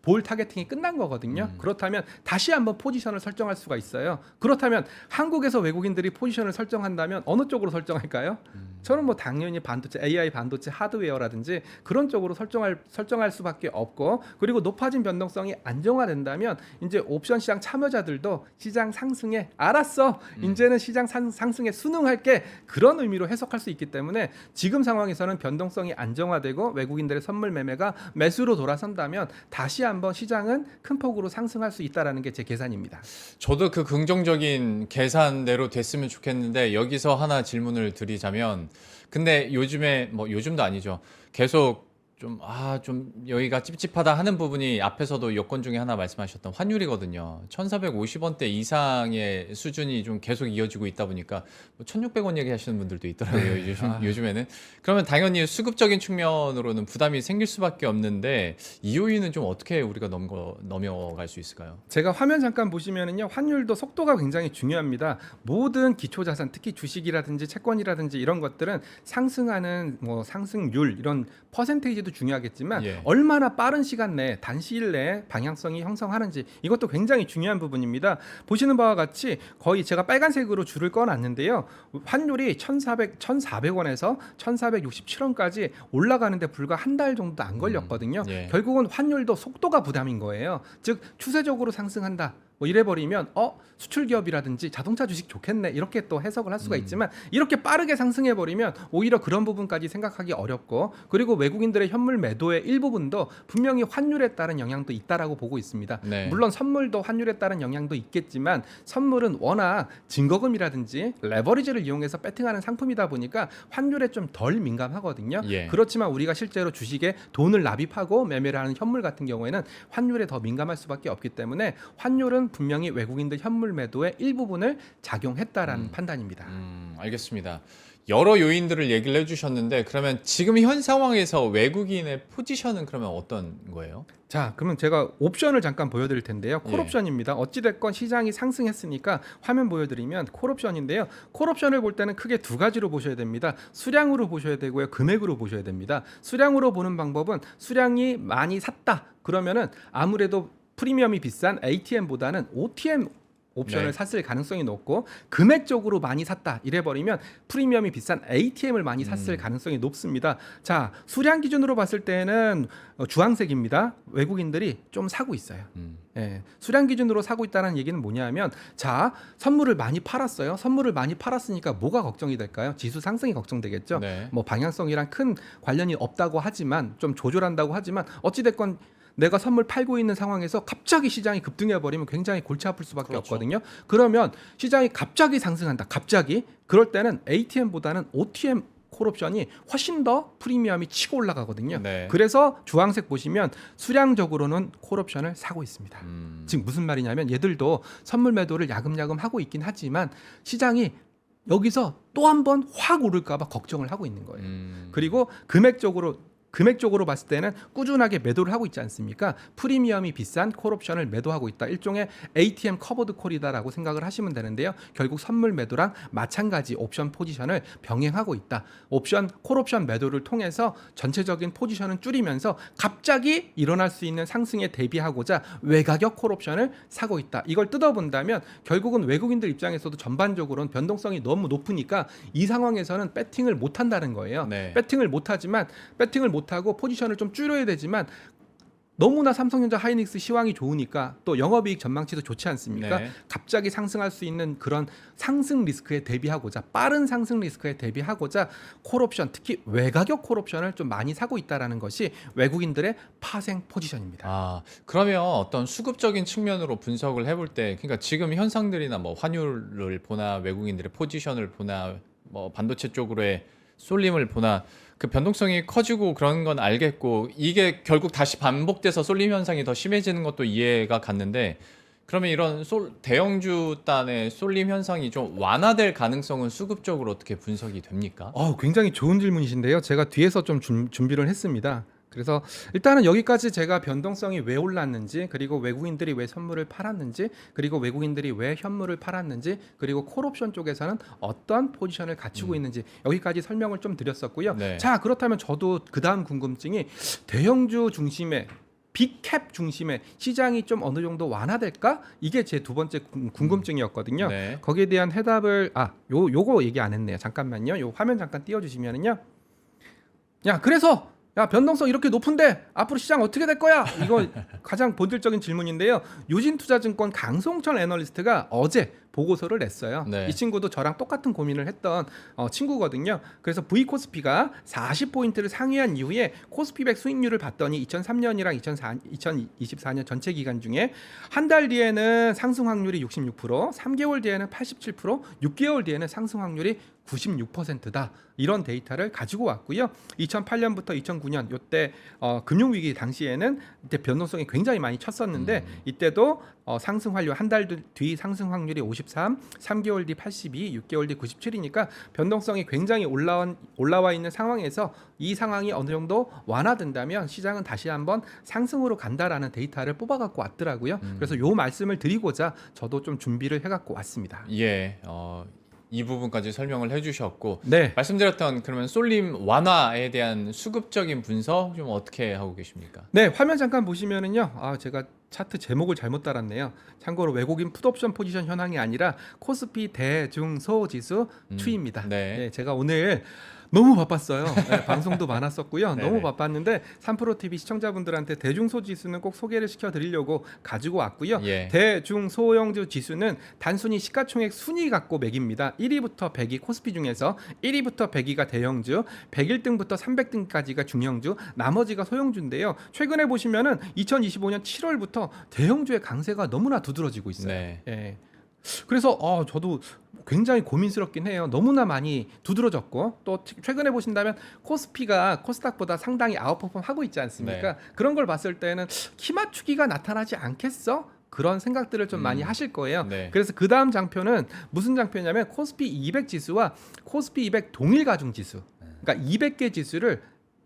볼 타겟팅이 끝난 거거든요. 그렇다면 다시 한번 포지션을 설정할 수가 있어요. 그렇다면 한국에서 외국인들이 포지션을 설정한다면 어느 쪽으로 설정할까요? 저는 뭐 당연히 반도체, AI 반도체 하드웨어라든지 그런 쪽으로 설정할 수밖에 없고 그리고 높아진 변동성이 안정화된다면 이제 옵션 시장 참여자들도 시장 상승에 알았어. 이제는 시장 상승에 순응할게 그런 의미로 해석할 수 있기 때문에 지금 상황에서는 변동성이 안정화되고 외국인들의 선물 매매가 매수로 돌아선다면 다시 한번 시장은 큰 폭으로 상승할 수 있다라는 게 제 계산입니다. 저도 그 긍정적인 계산대로 됐으면 좋겠는데 여기서 하나 질문을 드리자면 근데 요즘에 뭐 요즘도 아니죠. 계속 좀 여기가 찝찝하다 하는 부분이 앞에서도 여건 중에 하나 말씀하셨던 환율이거든요. 1,450원대 이상의 수준이 좀 계속 이어지고 있다 보니까 뭐 1,600원 얘기하시는 분들도 있더라고요. 요즘에는. 그러면 당연히 수급적인 측면으로는 부담이 생길 수밖에 없는데 이 요인은 좀 어떻게 우리가 넘어갈 수 있을까요? 제가 화면 잠깐 보시면은요 환율도 속도가 굉장히 중요합니다. 모든 기초자산 특히 주식이라든지 채권이라든지 이런 것들은 상승하는 뭐 상승률 이런 퍼센테이지도 중요하겠지만 예. 얼마나 빠른 시간 내에 단시일 내에 방향성이 형성하는지 이것도 굉장히 중요한 부분입니다. 보시는 바와 같이 거의 제가 빨간색으로 줄을 꺼놨는데요. 환율이 1,400원에서 1,467원까지 올라가는데 불과 한 달 정도 안 걸렸거든요. 예. 결국은 환율도 속도가 부담인 거예요. 즉 추세적으로 상승한다. 뭐 이래버리면 수출 기업이라든지 자동차 주식 좋겠네 이렇게 또 해석을 할 수가 있지만 이렇게 빠르게 상승해버리면 오히려 그런 부분까지 생각하기 어렵고 그리고 외국인들의 현물 매도의 일부분도 분명히 환율에 따른 영향도 있다라고 보고 있습니다. 네. 물론 선물도 환율에 따른 영향도 있겠지만 선물은 워낙 증거금이라든지 레버리지를 이용해서 배팅하는 상품이다 보니까 환율에 좀 덜 민감하거든요. 예. 그렇지만 우리가 실제로 주식에 돈을 납입하고 매매를 하는 현물 같은 경우에는 환율에 더 민감할 수밖에 없기 때문에 환율은 분명히 외국인들 현물 매도의 일부분을 작용했다라는 판단입니다. 알겠습니다. 여러 요인들을 얘기를 해주셨는데 그러면 지금 현 상황에서 외국인의 포지션은 그러면 어떤 거예요? 자, 그러면 제가 옵션을 잠깐 보여드릴 텐데요. 예. 콜옵션입니다. 어찌됐건 시장이 상승했으니까 화면 보여드리면 콜옵션인데요. 콜옵션을 볼 때는 크게 두 가지로 보셔야 됩니다. 수량으로 보셔야 되고요. 금액으로 보셔야 됩니다. 수량으로 보는 방법은 수량이 많이 샀다. 그러면은 아무래도 프리미엄이 비싼 ATM보다는 OTM 옵션을 네. 샀을 가능성이 높고 금액적으로 많이 샀다 이래버리면 프리미엄이 비싼 ATM을 많이 샀을 가능성이 높습니다. 자, 수량 기준으로 봤을 때는 주황색입니다. 외국인들이 좀 사고 있어요. 예, 수량 기준으로 사고 있다는 얘기는 뭐냐면 자, 선물을 많이 팔았어요. 선물을 많이 팔았으니까 뭐가 걱정이 될까요? 지수 상승이 걱정되겠죠. 네. 뭐 방향성이랑 큰 관련이 없다고 하지만 좀 조절한다고 하지만 어찌됐건 내가 선물 팔고 있는 상황에서 갑자기 시장이 급등해 버리면 굉장히 골치 아플 수밖에 그렇죠. 없거든요. 그러면 시장이 갑자기 상승한다. 갑자기 그럴 때는 ATM보다는 OTM 콜옵션이 훨씬 더 프리미엄이 치고 올라가거든요. 네. 그래서 주황색 보시면 수량적으로는 콜옵션을 사고 있습니다. 지금 무슨 말이냐면 얘들도 선물 매도를 야금야금 하고 있긴 하지만 시장이 여기서 또 한 번 확 오를까 봐 걱정을 하고 있는 거예요. 그리고 금액적으로 금액적으로 봤을 때는 꾸준하게 매도를 하고 있지 않습니까? 프리미엄이 비싼 콜옵션을 매도하고 있다. 일종의 ATM 커버드 콜이다라고 생각을 하시면 되는데요. 결국 선물 매도랑 마찬가지 옵션 포지션을 병행하고 있다. 콜옵션 매도를 통해서 전체적인 포지션은 줄이면서 갑자기 일어날 수 있는 상승에 대비하고자 외가격 콜옵션을 사고 있다. 이걸 뜯어본다면 결국은 외국인들 입장에서도 전반적으로는 변동성이 너무 높으니까 이 상황에서는 배팅을 못 한다는 거예요. 네. 배팅을 못하고 포지션을 좀 줄여야 되지만 너무나 삼성전자 하이닉스 시황이 좋으니까 또 영업이익 전망치도 좋지 않습니까? 네. 갑자기 상승할 수 있는 그런 상승 리스크에 대비하고자 빠른 상승 리스크에 대비하고자 콜옵션 특히 외가격 콜옵션을 좀 많이 사고 있다라는 것이 외국인들의 파생 포지션입니다. 아, 그러면 어떤 수급적인 측면으로 분석을 해볼 때, 그러니까 지금 현상들이나 뭐 환율을 보나 외국인들의 포지션을 보나 뭐 반도체 쪽으로의 쏠림을 보나 그 변동성이 커지고 그런 건 알겠고 이게 결국 다시 반복돼서 쏠림 현상이 더 심해지는 것도 이해가 갔는데 그러면 이런 대형주 단의 쏠림 현상이 좀 완화될 가능성은 수급적으로 어떻게 분석이 됩니까? 굉장히 좋은 질문이신데요. 제가 뒤에서 좀 준비를 했습니다. 그래서 일단은 여기까지 제가 변동성이 왜 올랐는지, 그리고 외국인들이 왜 선물을 팔았는지, 그리고 외국인들이 왜 현물을 팔았는지, 그리고 콜옵션 쪽에서는 어떤 포지션을 갖추고 있는지 여기까지 설명을 좀 드렸었고요. 네. 자, 그렇다면 저도 그 다음 궁금증이 대형주 중심의 빅캡 중심의 시장이 좀 어느 정도 완화될까? 이게 제 두 번째 궁금증이었거든요. 네. 거기에 대한 해답을 요거 얘기 안 했네요. 잠깐만요. 요 화면 잠깐 띄워주시면은요. 그래서 변동성 이렇게 높은데 앞으로 시장 어떻게 될 거야? 이거 가장 본질적인 질문인데요. 유진투자증권 강송철 애널리스트가 어제 보고서를 냈어요. 네. 이 친구도 저랑 똑같은 고민을 했던 친구거든요. 그래서 V코스피가 40포인트를 상회한 이후에 코스피백 수익률을 봤더니 2003년이랑 2024년 전체 기간 중에 한 달 뒤에는 상승 확률이 66%, 3개월 뒤에는 87%, 6개월 뒤에는 상승 확률이 96%다. 이런 데이터를 가지고 왔고요. 2008년부터 2009년 이때 금융위기 당시에는 이때 변동성이 굉장히 많이 쳤었는데 이때도 상승 확률 한 달 뒤 상승 확률이 53, 3개월 뒤 82, 6개월 뒤 97이니까 변동성이 굉장히 올라와 있는 상황에서 이 상황이 어느 정도 완화된다면 시장은 다시 한번 상승으로 간다라는 데이터를 뽑아갖고 왔더라고요. 그래서 요 말씀을 드리고자 저도 좀 준비를 해갖고 왔습니다. 예. 이 부분까지 설명을 해주셨고 네. 말씀드렸던 그러면 쏠림 완화에 대한 수급적인 분석 좀 어떻게 하고 계십니까? 네, 화면 잠깐 보시면은요. 제가 차트 제목을 잘못 달았네요. 참고로 외국인 풋옵션 포지션 현황이 아니라 코스피 대중소지수 추이입니다. 네. 네, 제가 오늘 너무 바빴어요. 네, 방송도 많았었고요. 네네. 너무 바빴는데 3프로TV 시청자분들한테 대중소지수는 꼭 소개를 시켜드리려고 가지고 왔고요. 예. 대중소형주 지수는 단순히 시가총액 순위 갖고 매깁니다. 1위부터 100위 코스피 중에서 1위부터 100위가 대형주, 101등부터 300등까지가 중형주, 나머지가 소형주인데요. 최근에 보시면은 2025년 7월부터 대형주의 강세가 너무나 두드러지고 있어요. 네. 예. 그래서 저도 굉장히 고민스럽긴 해요. 너무나 많이 두드러졌고 또 최근에 보신다면 코스피가 코스닥보다 상당히 아웃퍼폼 하고 있지 않습니까? 네. 그런 걸 봤을 때는 키 맞추기가 나타나지 않겠어? 그런 생각들을 좀 많이 하실 거예요. 네. 그래서 그 다음 장표는 무슨 장표냐면 코스피 200 지수와 코스피 200 동일 가중 지수. 그러니까 200개 지수를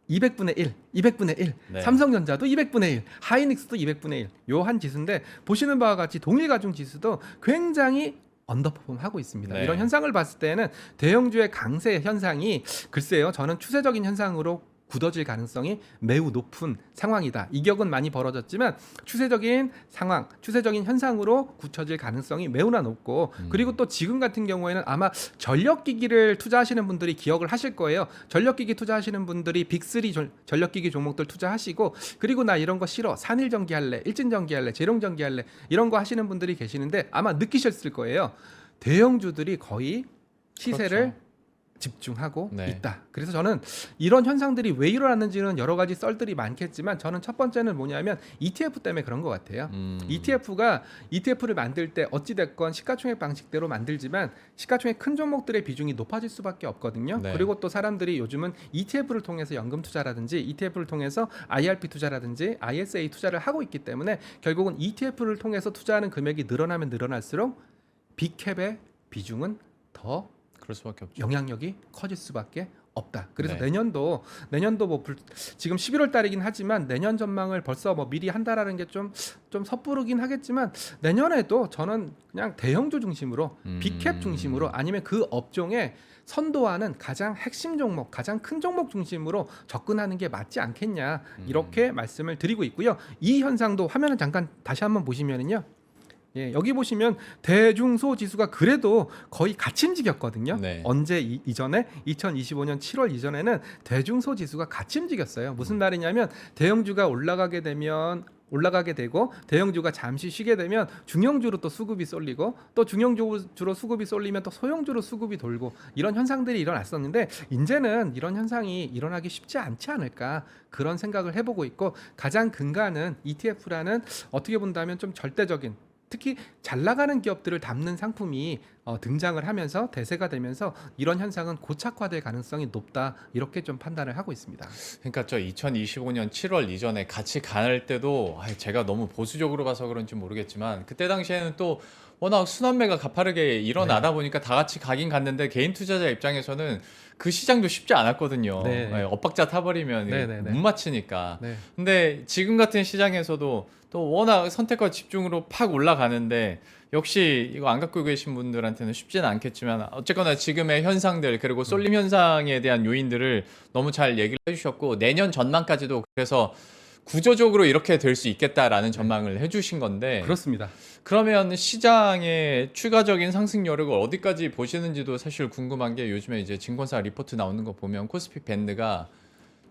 200분의 1, 200분의 1, 네. 삼성전자도 200분의 1, 하이닉스도 200분의 1. 요 한 지수인데 보시는 바와 같이 동일 가중 지수도 굉장히 언더퍼폼 하고 있습니다. 네. 이런 현상을 봤을 때는 대형주의 강세 현상이 글쎄요. 저는 추세적인 현상으로 굳어질 가능성이 매우 높은 상황이다. 이격은 많이 벌어졌지만 추세적인 상황, 추세적인 현상으로 굳혀질 가능성이 매우나 높고 그리고 또 지금 같은 경우에는 아마 전력기기를 투자하시는 분들이 기억을 하실 거예요. 전력기기 투자하시는 분들이 빅3 전력기기 종목들 투자하시고 그리고 나 이런 거 싫어. 산일전기 할래, 일진전기 할래, 재룡전기 할래 이런 거 하시는 분들이 계시는데 아마 느끼셨을 거예요. 대형주들이 거의 시세를 그렇죠. 집중하고 네. 있다. 그래서 저는 이런 현상들이 왜 일어났는지는 여러 가지 썰들이 많겠지만 저는 첫 번째는 뭐냐면 ETF 때문에 그런 것 같아요. ETF를 만들 때 어찌 됐건 시가총액 방식대로 만들지만 시가총액 큰 종목들의 비중이 높아질 수밖에 없거든요. 네. 그리고 또 사람들이 요즘은 ETF를 통해서 연금 투자라든지 ETF를 통해서 IRP 투자라든지 ISA 투자를 하고 있기 때문에 결국은 ETF를 통해서 투자하는 금액이 늘어나면 늘어날수록 빅캡의 비중은 더 그럴 수밖에 없죠. 영향력이 커질 수밖에 없다. 그래서 네. 내년도 뭐 지금 11월 달이긴 하지만 내년 전망을 벌써 뭐 미리 한다라는 게 좀 섣부르긴 하겠지만 내년에도 저는 그냥 대형주 중심으로 빅캡 중심으로 아니면 그 업종에 선도하는 가장 핵심 종목, 가장 큰 종목 중심으로 접근하는 게 맞지 않겠냐 이렇게 말씀을 드리고 있고요. 이 현상도 화면을 잠깐 다시 한번 보시면은요. 예, 여기 보시면 대중소 지수가 그래도 거의 같이 움직였거든요. 네. 언제 이전에 2025년 7월 이전에는 대중소 지수가 같이 움직였어요. 무슨 말이냐면 대형주가 올라가게 되고 대형주가 잠시 쉬게 되면 중형주로 또 수급이 쏠리고 또 중형주로 수급이 쏠리면 또 소형주로 수급이 돌고 이런 현상들이 일어났었는데 이제는 이런 현상이 일어나기 쉽지 않지 않을까 그런 생각을 해보고 있고 가장 근간은 ETF라는 어떻게 본다면 좀 절대적인 특히 잘 나가는 기업들을 담는 상품이 등장을 하면서 대세가 되면서 이런 현상은 고착화될 가능성이 높다 이렇게 좀 판단을 하고 있습니다. 그러니까 저 2025년 7월 이전에 같이 갈 때도 제가 너무 보수적으로 봐서 그런지 모르겠지만 그때 당시에는 또 워낙 순환매가 가파르게 일어나다 보니까 다 같이 가긴 갔는데 개인 투자자 입장에서는 그 시장도 쉽지 않았거든요. 네. 엇박자 타버리면 네. 못 맞히니까. 네. 근데 지금 같은 시장에서도 또 워낙 선택과 집중으로 팍 올라가는데 역시 이거 안 갖고 계신 분들한테는 쉽지는 않겠지만 어쨌거나 지금의 현상들 그리고 쏠림 현상에 대한 요인들을 너무 잘 얘기를 해주셨고 내년 전망까지도 그래서 구조적으로 이렇게 될 수 있겠다라는 전망을 해주신 건데 그렇습니다. 그러면 시장의 추가적인 상승 여력을 어디까지 보시는지도 사실 궁금한 게 요즘에 이제 증권사 리포트 나오는 거 보면 코스피 밴드가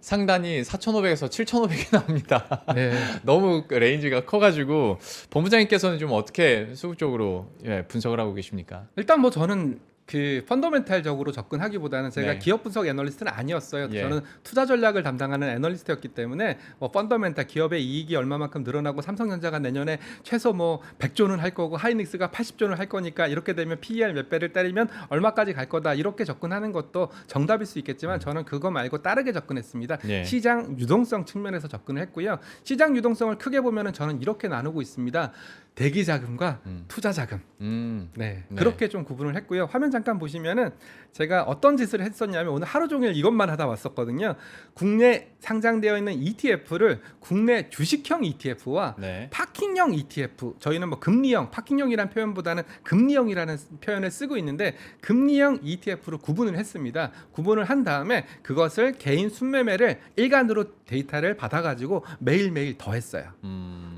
상단이 4,500에서 7,500이 나옵니다. 네. 너무 그 레인지가 커가지고 본부장님께서는 좀 어떻게 수급적으로 분석을 하고 계십니까? 일단 뭐 저는 그 펀더멘탈적으로 접근하기보다는 제가 네. 기업 분석 애널리스트는 아니었어요. 예. 저는 투자 전략을 담당하는 애널리스트였기 때문에 뭐 펀더멘탈 기업의 이익이 얼마만큼 늘어나고 삼성전자가 내년에 최소 뭐 100조는 할 거고 하이닉스가 80조는 할 거니까 이렇게 되면 PER 몇 배를 때리면 얼마까지 갈 거다 이렇게 접근하는 것도 정답일 수 있겠지만 저는 그거 말고 다르게 접근했습니다. 예. 시장 유동성 측면에서 접근을 했고요. 시장 유동성을 크게 보면은 저는 이렇게 나누고 있습니다. 대기 자금과 투자 자금. 네, 네. 그렇게 좀 구분을 했고요. 화면 잠깐 보시면은 제가 어떤 짓을 했었냐면 오늘 하루 종일 이것만 하다 왔었거든요. 국내 상장되어 있는 ETF를 국내 주식형 ETF와 네. 파킹형 ETF, 저희는 뭐 금리형, 파킹형이라는 표현보다는 금리형이라는 표현을 쓰고 있는데 금리형 ETF로 구분을 했습니다. 구분을 한 다음에 그것을 개인 순매매를 일간으로 데이터를 받아가지고 매일매일 더했어요.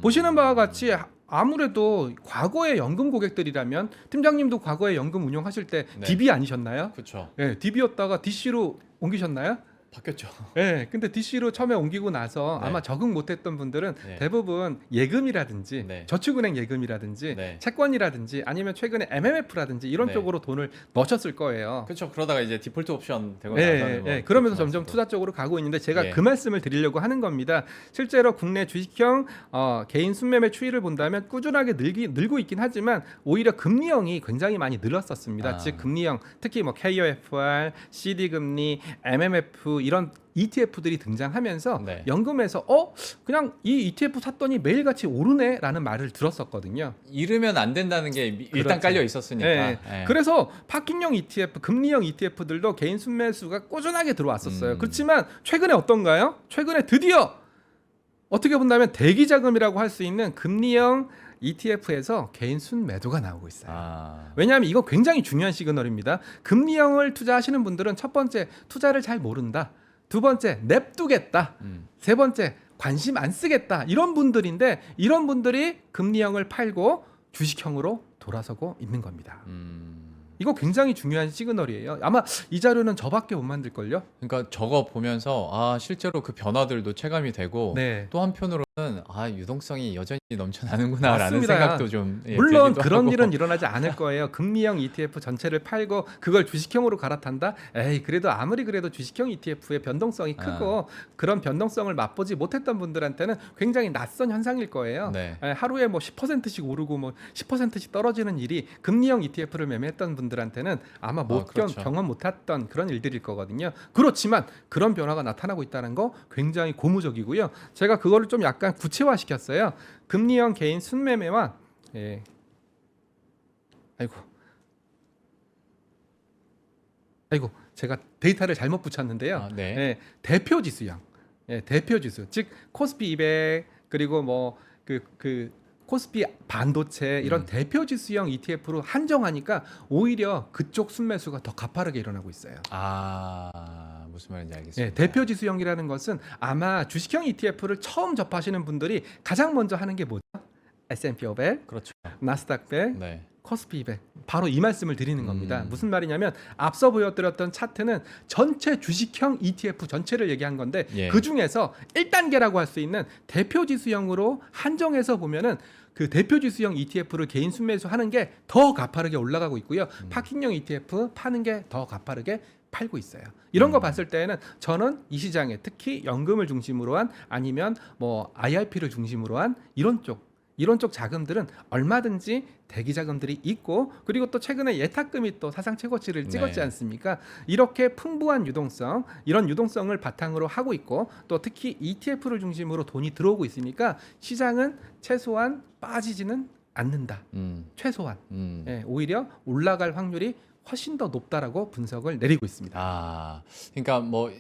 보시는 바와 같이 아무래도 과거의 연금 고객들이라면 팀장님도 과거에 연금 운용하실 때 네. DB 아니셨나요? 그렇죠. 네, DB였다가 DC로 옮기셨나요? 바뀌었죠. 네, 근데 DC로 처음에 옮기고 나서 네. 아마 적응 못했던 분들은 네. 대부분 예금이라든지 네. 저축은행 예금이라든지 네. 채권이라든지 아니면 최근에 MMF라든지 이런 네. 쪽으로 돈을 넣으셨을 거예요. 그렇죠. 그러다가 이제 디폴트 옵션 되고 네, 나서는 뭐 그러면서 그렇게 점점 나서고. 투자 쪽으로 가고 있는데 제가 예. 그 말씀을 드리려고 하는 겁니다. 실제로 국내 주식형 개인 순매매 추이를 본다면 꾸준하게 늘고 있긴 하지만 오히려 금리형이 굉장히 많이 늘었었습니다. 즉 금리형 특히 뭐 KOFR, CD 금리, MMF 이런 ETF들이 등장하면서 네. 연금에서 그냥 이 ETF 샀더니 매일같이 오르네라는 말을 들었었거든요. 잃으면 안 된다는 게 일단 그렇죠. 깔려 있었으니까. 네. 예. 그래서 파킹형 ETF, 금리형 ETF들도 개인 순매수가 꾸준하게 들어왔었어요. 그렇지만 최근에 어떤가요? 최근에 드디어 어떻게 본다면 대기 자금이라고 할 수 있는 금리형 ETF에서 개인 순매도가 나오고 있어요. 왜냐하면 이거 굉장히 중요한 시그널입니다. 금리형을 투자하시는 분들은 첫 번째 투자를 잘 모른다. 두 번째 냅두겠다. 세 번째 관심 안 쓰겠다. 이런 분들인데 이런 분들이 금리형을 팔고 주식형으로 돌아서고 있는 겁니다. 이거 굉장히 중요한 시그널이에요. 아마 이 자료는 저밖에 못 만들걸요? 그러니까 저거 보면서 실제로 그 변화들도 체감이 되고 네. 또 한편으로는 유동성이 여전히 넘쳐나는구나라는 맞습니다. 생각도 좀 물론 들기도 그런 하고. 일은 일어나지 않을 거예요. 금리형 ETF 전체를 팔고 그걸 주식형으로 갈아탄다? 에이, 그래도 아무리 그래도 주식형 ETF의 변동성이 크고 그런 변동성을 맛보지 못했던 분들한테는 굉장히 낯선 현상일 거예요. 네. 하루에 뭐 10%씩 오르고 뭐 10%씩 떨어지는 일이 금리형 ETF를 매매했던 분들한테는 아마 그렇죠. 경험 못했던 그런 일들일 거거든요. 그렇지만 그런 변화가 나타나고 있다는 거 굉장히 고무적이고요. 제가 그거를 좀 약간 구체화시켰어요. 금리형 개인 순매매와 아이고 제가 데이터를 잘못 붙였는데요. 아, 네. 예, 대표 지수형, 대표 지수, 즉 코스피 200 그리고 뭐 그 코스피 반도체 이런 대표 지수형 ETF로 한정하니까 오히려 그쪽 순매수가 더 가파르게 일어나고 있어요. 아, 무슨 말인지 알겠습니다. 예, 대표 지수형이라는 것은 아마 주식형 ETF를 처음 접하시는 분들이 가장 먼저 하는 게 뭐죠? S&P 500, 그렇죠. 나스닥 100, 네. 코스피 200. 바로 이 말씀을 드리는 겁니다. 음. 무슨 말이냐면 앞서 보여드렸던 차트는 전체 주식형 ETF 전체를 얘기한 건데 예. 그 중에서 1단계라고 할 수 있는 대표 지수형으로 한정해서 보면은 그 대표 지수형 ETF를 개인 순매수 하는 게 더 가파르게 올라가고 있고요. 파킹형 ETF 파는 게 더 가파르게 팔고 있어요. 이런 거 봤을 때는 저는 이 시장에 특히 연금을 중심으로 한 아니면 뭐 IRP를 중심으로 한 이런 쪽 자금들은 얼마든지 대기 자금들이 있고 그리고 또 최근에 예탁금이 또 사상 최고치를 찍었지 네. 않습니까? 이렇게 풍부한 유동성, 이런 유동성을 바탕으로 하고 있고 또 특히 ETF를 중심으로 돈이 들어오고 있으니까 시장은 최소한 빠지지는 않는다. 최소한. 예, 오히려 올라갈 확률이 훨씬 더 높다라고 분석을 내리고 있습니다. 아, 그러니까 뭐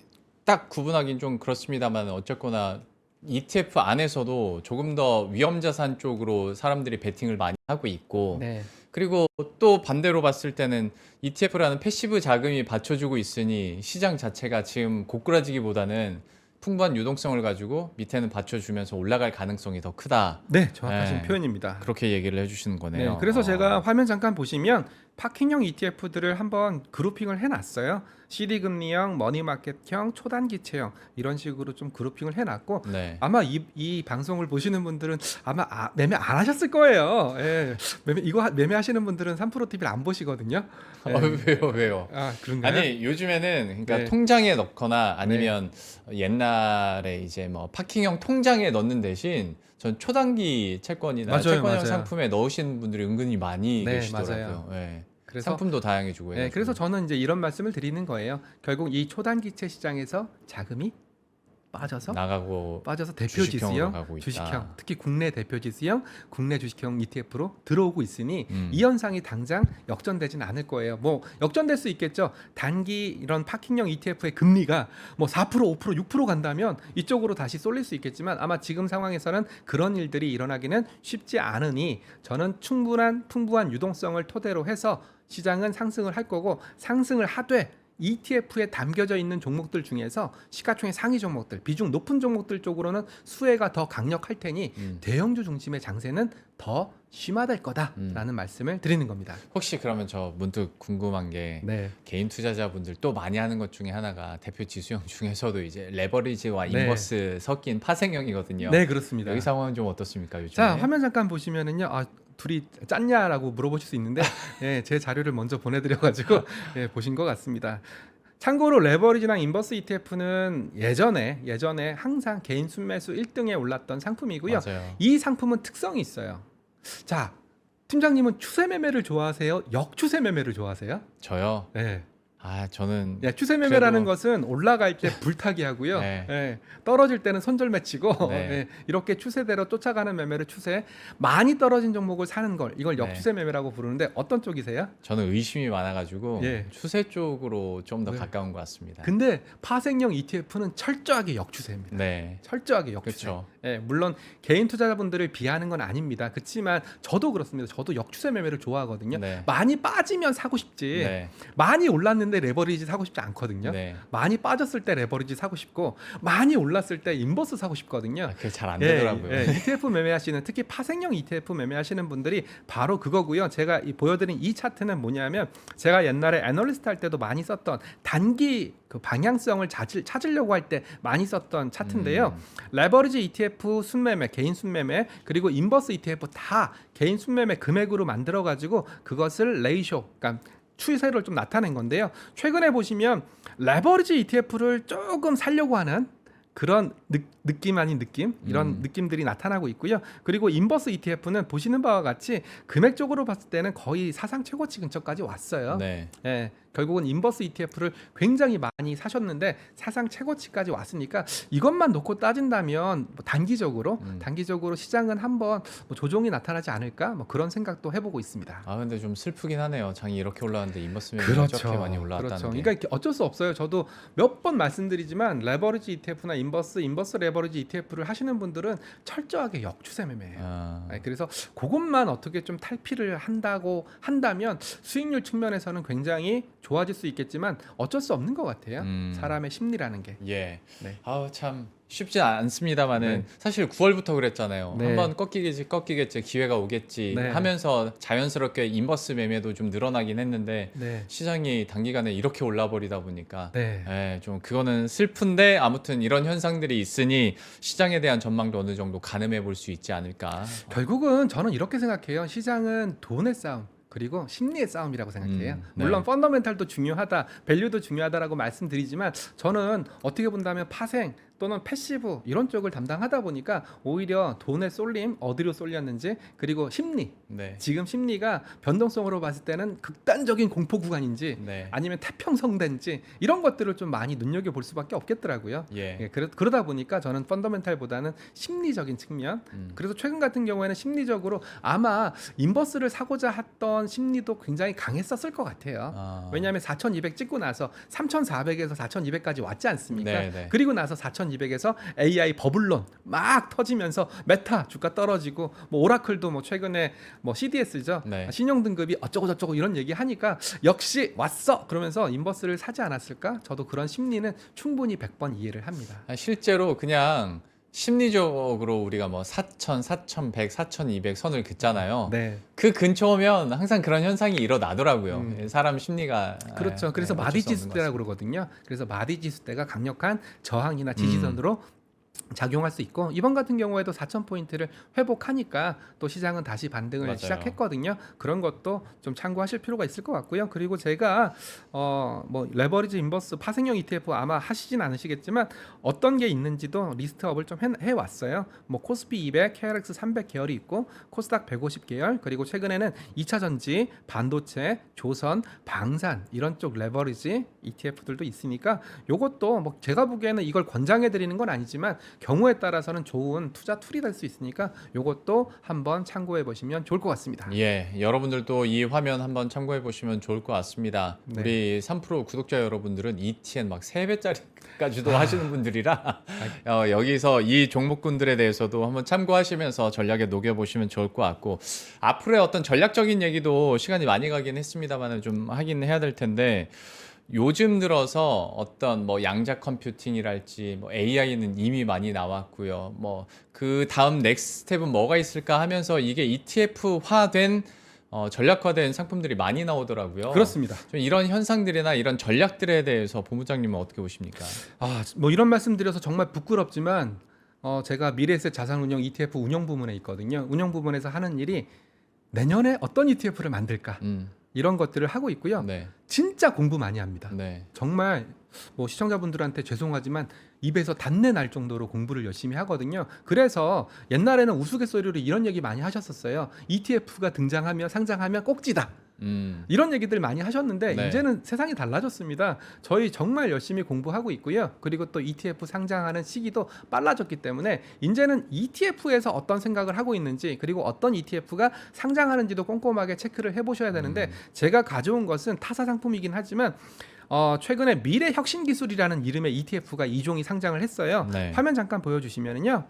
딱 구분하기는 좀 그렇습니다만 어쨌거나 ETF 안에서도 조금 더 위험 자산 쪽으로 사람들이 베팅을 많이 하고 있고 네. 그리고 또 반대로 봤을 때는 ETF라는 패시브 자금이 받쳐주고 있으니 시장 자체가 지금 고꾸라지기보다는 풍부한 유동성을 가지고 밑에는 받쳐주면서 올라갈 가능성이 더 크다. 네, 정확하신 네. 표현입니다. 그렇게 얘기를 해주시는 거네요. 네, 그래서 제가 화면 잠깐 보시면 파킹형 ETF들을 한번 그룹핑을 해놨어요. CD 금리형, 머니마켓형, 초단기채형 이런 식으로 좀 그룹핑을 해놨고 네. 아마 이 방송을 보시는 분들은 아마 매매 안 하셨을 거예요. 예, 매매하시는 분들은 3프로 TV를 안 보시거든요. 예. 왜요? 아 그런가요? 아니 요즘에는 그러니까 네. 통장에 넣거나 아니면 옛날에 이제 뭐 파킹형 통장에 넣는 대신 전 초단기 채권이나 맞아요, 채권형 맞아요. 상품에 넣으시는 분들이 은근히 많이 네, 계시더라고요. 맞아요. 예. 그래서 상품도 다양해지고 네, 해가지고. 그래서 저는 이제 이런 말씀을 드리는 거예요. 결국 이 초단기채 시장에서 자금이 빠져서 대표 주식형으로 지수형, 가고 있다. 주식형, 특히 국내 대표 지수형, 국내 주식형 ETF로 들어오고 있으니 음. 이 현상이 당장 역전되지는 않을 거예요. 뭐 역전될 수 있겠죠. 단기 이런 파킹형 ETF의 금리가 뭐 4%, 5%, 6% 간다면 이쪽으로 다시 쏠릴 수 있겠지만 아마 지금 상황에서는 그런 일들이 일어나기는 쉽지 않으니 저는 풍부한 유동성을 토대로 해서 시장은 상승을 할 거고 상승을 하되 ETF에 담겨져 있는 종목들 중에서 시가총액 상위 종목들, 비중 높은 종목들 쪽으로는 수혜가 더 강력할 테니 대형주 중심의 장세는 더 심화될 거다라는 말씀을 드리는 겁니다. 혹시 그러면 저 문득 궁금한 게 네. 개인 투자자분들 또 많이 하는 것 중에 하나가 대표 지수형 중에서도 이제 레버리지와 네. 인버스 섞인 파생형이거든요. 네, 그렇습니다. 여기 상황은 좀 어떻습니까 요즘에? 자, 화면 잠깐 보시면은요. 아, 둘이 짰냐라고 물어보실 수 있는데 예, 제 자료를 먼저 보내드려가지고 예, 보신 것 같습니다. 참고로 레버리지랑 인버스 ETF는 예전에 항상 개인 순매수 1등에 올랐던 상품이고요. 맞아요. 이 상품은 특성이 있어요. 자, 팀장님은 추세 매매를 좋아하세요? 역추세 매매를 좋아하세요? 저요? 네. 아 저는 추세 매매라는 그래도- 것은 올라갈 때 불타기 하고요. 네. 예, 떨어질 때는 손절매 치고 네. 예, 이렇게 추세대로 쫓아가는 매매를 많이 떨어진 종목을 사는 걸 이걸 네. 역추세 매매라고 부르는데 어떤 쪽이세요? 저는 의심이 많아가지고 예. 추세 쪽으로 좀 더 네. 가까운 것 같습니다. 근데 파생형 ETF는 철저하게 역추세입니다. 네, 철저하게 역추세. 그렇죠. 예, 물론 개인 투자자분들을 비하는 건 아닙니다. 그렇지만 저도 그렇습니다. 저도 역추세 매매를 좋아하거든요. 네. 많이 빠지면 사고 싶지. 네, 많이 올랐는데 레버리지 사고 싶지 않거든요. 네. 많이 빠졌을 때 레버리지 사고 싶고 많이 올랐을 때 인버스 사고 싶거든요. 그게 잘 안 되더라고요. ETF 매매하시는 특히 파생형 ETF 매매하시는 분들이 바로 그거고요. 제가 보여드린 이 차트는 뭐냐면 제가 옛날에 애널리스트 할 때도 많이 썼던 단기 그 방향성을 찾으려고 할 때 많이 썼던 차트인데요. 레버리지 ETF 순매매, 개인 순매매 그리고 인버스 ETF 다 개인 순매매 금액으로 만들어 가지고 그것을 레이쇼, 그러니까 추세를 좀 나타낸 건데요. 최근에 보시면 레버리지 ETF를 조금 살려고 하는 그런 느낌 아닌 느낌 이런 느낌들이 나타나고 있고요. 그리고 인버스 ETF는 보시는 바와 같이 금액적으로 봤을 때는 거의 사상 최고치 근처까지 왔어요. 네. 예, 결국은 인버스 ETF를 굉장히 많이 사셨는데 사상 최고치까지 왔으니까 이것만 놓고 따진다면 뭐 단기적으로 시장은 한번 뭐 조정이 나타나지 않을까 뭐 그런 생각도 해보고 있습니다. 아 근데 좀 슬프긴 하네요. 장이 이렇게 올라왔는데 인버스ment이 그렇죠. 저렇게 많이 올라왔다는 그렇죠. 게. 그러니까 이렇게 어쩔 수 없어요. 저도 몇 번 말씀드리지만 레버리지 ETF나 인버스 레버리지 ETF를 하시는 분들은 철저하게 역추세 매매예요. 아, 네, 그래서 그것만 어떻게 좀 탈피를 한다면 수익률 측면에서는 굉장히 좋아질 수 있겠지만 어쩔 수 없는 것 같아요. 사람의 심리라는 게. 예. 네. 아우 참 쉽지 않습니다만은 네. 사실 9월부터 그랬잖아요. 네. 한번 꺾이겠지 기회가 오겠지 네. 하면서 자연스럽게 인버스 매매도 좀 늘어나긴 했는데 네. 시장이 단기간에 이렇게 올라버리다 보니까 네. 예, 좀 그거는 슬픈데 아무튼 이런 현상들이 있으니 시장에 대한 전망도 어느 정도 가늠해 볼 수 있지 않을까. 결국은 저는 이렇게 생각해요. 시장은 돈의 싸움. 그리고 심리의 싸움이라고 생각해요. 네. 물론 펀더멘탈도 중요하다, 밸류도 중요하다라고 말씀드리지만 저는 어떻게 본다면 파생 또는 패시브 이런 쪽을 담당하다 보니까 오히려 돈의 쏠림 어디로 쏠렸는지 그리고 심리 네. 지금 심리가 변동성으로 봤을 때는 극단적인 공포 구간인지 네. 아니면 태평성대인지 이런 것들을 좀 많이 눈여겨볼 수밖에 없겠더라고요. 예. 예, 그러다 보니까 저는 펀더멘탈보다는 심리적인 측면 그래서 최근 같은 경우에는 심리적으로 아마 인버스를 사고자 했던 심리도 굉장히 강했었을 것 같아요. 아. 왜냐하면 4,200 찍고 나서 3,400에서 4,200까지 왔지 않습니까? 네, 네. 그리고 나서 4,200에서 AI 버블론 막 터지면서 메타 주가 떨어지고 뭐 오라클도 뭐 최근에 뭐 CDS죠. 네. 신용 등급이 어쩌고 저쩌고 이런 얘기 하니까 역시 왔어. 그러면서 인버스를 사지 않았을까? 저도 그런 심리는 충분히 100번 이해를 합니다. 실제로 그냥 심리적으로 우리가 뭐 4,000, 4,100, 4,200 선을 긋잖아요. 네. 그 근처면 항상 그런 현상이 일어나더라고요. 사람 심리가. 그렇죠. 그래서 어쩔 마디 수 없는 것 지수대라고 같습니다. 그러거든요. 그래서 마디 지수대가 강력한 저항이나 지지선으로 작용할 수 있고 이번 같은 경우에도 4,000포인트를 회복하니까 또 시장은 다시 반등을 맞아요. 시작했거든요. 그런 것도 좀 참고하실 필요가 있을 것 같고요. 그리고 제가 뭐 레버리지 인버스 파생형 ETF 아마 하시진 않으시겠지만 어떤 게 있는지도 리스트업을 좀 해왔어요. 뭐 코스피 200, KRX 300 계열이 있고 코스닥 150 계열 그리고 최근에는 2차 전지, 반도체, 조선, 방산 이런 쪽 레버리지 ETF들도 있으니까 요것도 뭐 제가 보기에는 이걸 권장해 드리는 건 아니지만 경우에 따라서는 좋은 투자 툴이 될 수 있으니까 요것도 한번 참고해 보시면 좋을 것 같습니다. 예, 여러분들도 이 화면 한번 참고해 보시면 좋을 것 같습니다. 네. 우리 3프로 구독자 여러분들은 ETN 막 3배짜리까지도 하시는 분들이라 여기서 이 종목군들에 대해서도 한번 참고하시면서 전략에 녹여보시면 좋을 것 같고 앞으로의 어떤 전략적인 얘기도 시간이 많이 가긴 했습니다만 좀 하긴 해야 될 텐데 요즘 들어서 어떤 뭐 양자 컴퓨팅이랄지 뭐 AI는 이미 많이 나왔고요. 뭐 그 다음 넥스트 스텝은 뭐가 있을까 하면서 이게 ETF화된 전략화된 상품들이 많이 나오더라고요. 그렇습니다. 좀 이런 현상들이나 이런 전략들에 대해서 본부장님은 어떻게 보십니까? 뭐 이런 말씀 드려서 정말 부끄럽지만 제가 미래에셋 자산운용 ETF 운영 부문에 있거든요. 운영 부문에서 하는 일이 내년에 어떤 ETF를 만들까 이런 것들을 하고 있고요. 네. 진짜 공부 많이 합니다. 네. 정말 뭐 시청자분들한테 죄송하지만 입에서 단내 날 정도로 공부를 열심히 하거든요. 그래서 옛날에는 우스갯소리로 이런 얘기 많이 하셨었어요. ETF가 등장하면 상장하면 꼭지다. 이런 얘기들 많이 하셨는데 네. 이제는 세상이 달라졌습니다. 저희 정말 열심히 공부하고 있고요. 그리고 또 ETF 상장하는 시기도 빨라졌기 때문에 이제는 ETF에서 어떤 생각을 하고 있는지 그리고 어떤 ETF가 상장하는지도 꼼꼼하게 체크를 해보셔야 되는데 제가 가져온 것은 타사 상품이긴 하지만 최근에 미래혁신기술이라는 이름의 ETF가 2종이 상장을 했어요. 네. 화면 잠깐 보여주시면은요.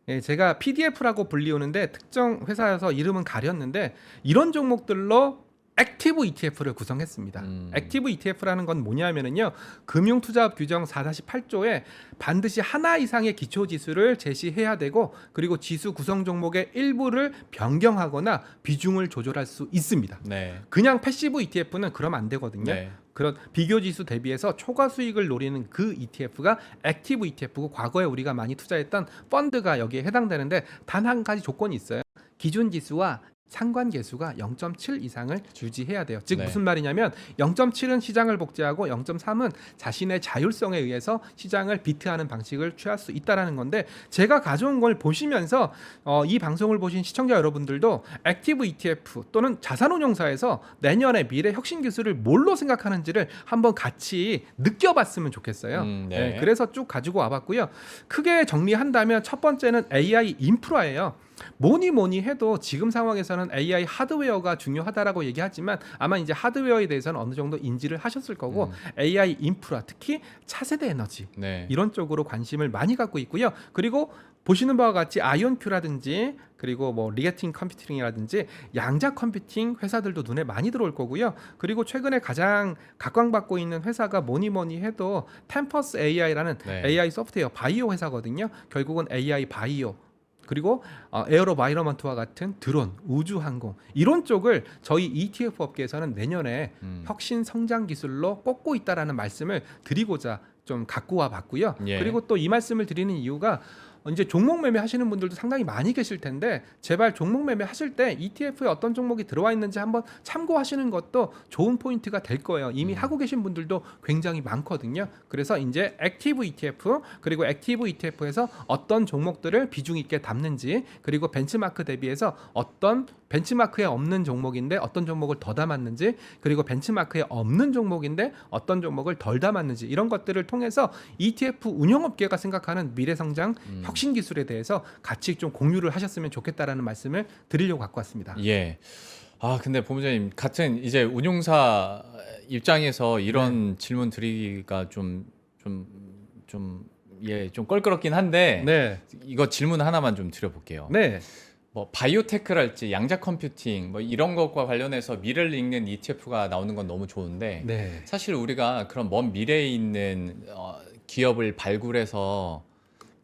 예, 제가 PDF라고 불리우는데 특정 회사여서 이름은 가렸는데 이런 종목들로 액티브 ETF를 구성했습니다. 액티브 ETF라는 건 뭐냐면은요. 금융투자업 규정 4-8조에 반드시 하나 이상의 기초지수를 제시해야 되고 그리고 지수 구성 종목의 일부를 변경하거나 비중을 조절할 수 있습니다. 네. 그냥 패시브 ETF는 그러면 안 되거든요. 네. 그런 비교 지수 대비해서 초과 수익을 노리는 그 ETF가 액티브 ETF고 과거에 우리가 많이 투자했던 펀드가 여기에 해당되는데 단 한 가지 조건이 있어요. 기준 지수와 상관 계수가 0.7 이상을 유지해야 돼요. 즉 네. 무슨 말이냐면 0.7은 시장을 복제하고 0.3은 자신의 자율성에 의해서 시장을 비트하는 방식을 취할 수 있다라는 건데, 제가 가져온 걸 보시면서 이 방송을 보신 시청자 여러분들도 액티브 ETF 또는 자산운용사에서 내년에 미래 혁신 기술을 뭘로 생각하는지를 한번 같이 느껴봤으면 좋겠어요. 네. 네, 그래서 쭉 가지고 와봤고요. 크게 정리한다면 첫 번째는 AI 인프라예요. 뭐니 해도 지금 상황에서는 AI 하드웨어가 중요하다라고 얘기하지만 아마 이제 하드웨어에 대해서는 어느 정도 인지를 하셨을 거고 AI 인프라, 특히 차세대 에너지 네. 이런 쪽으로 관심을 많이 갖고 있고요. 그리고 보시는 바와 같이 아이온큐라든지 그리고 뭐 리게팅 컴퓨팅이라든지 양자 컴퓨팅 회사들도 눈에 많이 들어올 거고요. 그리고 최근에 가장 각광받고 있는 회사가 뭐니 해도 템퍼스 AI라는 네. AI 소프트웨어 바이오 회사거든요. 결국은 AI 바이오 그리고 에어로바이러먼트와 같은 드론, 우주항공 이런 쪽을 저희 ETF 업계에서는 내년에 혁신 성장 기술로 꼽고 있다라는 말씀을 드리고자 좀 갖고 와 봤고요. 예. 그리고 또 이 말씀을 드리는 이유가 이제 종목 매매 하시는 분들도 상당히 많이 계실 텐데 제발 종목 매매 하실 때 ETF에 어떤 종목이 들어와 있는지 한번 참고하시는 것도 좋은 포인트가 될 거예요. 이미 하고 계신 분들도 굉장히 많거든요. 그래서 이제 액티브 ETF 그리고 액티브 ETF에서 어떤 종목들을 비중 있게 담는지 그리고 벤치마크 대비해서 어떤 벤치마크에 없는 종목인데 어떤 종목을 더 담았는지 그리고 벤치마크에 없는 종목인데 어떤 종목을 덜 담았는지 이런 것들을 통해서 ETF 운영업계가 생각하는 미래성장 혁신 기술에 대해서 같이 좀 공유를 하셨으면 좋겠다라는 말씀을 드리려고 갖고 왔습니다. 예. 아, 근데 본부장님 같은 이제 운용사 입장에서 이런 질문 드리기가 좀 껄끄럽긴 한데 네. 이거 질문 하나만 좀 드려볼게요. 네. 뭐 바이오테크랄지 양자 컴퓨팅 뭐 이런 것과 관련해서 미래를 읽는 ETF가 나오는 건 너무 좋은데 네. 사실 우리가 그런 먼 미래에 있는 기업을 발굴해서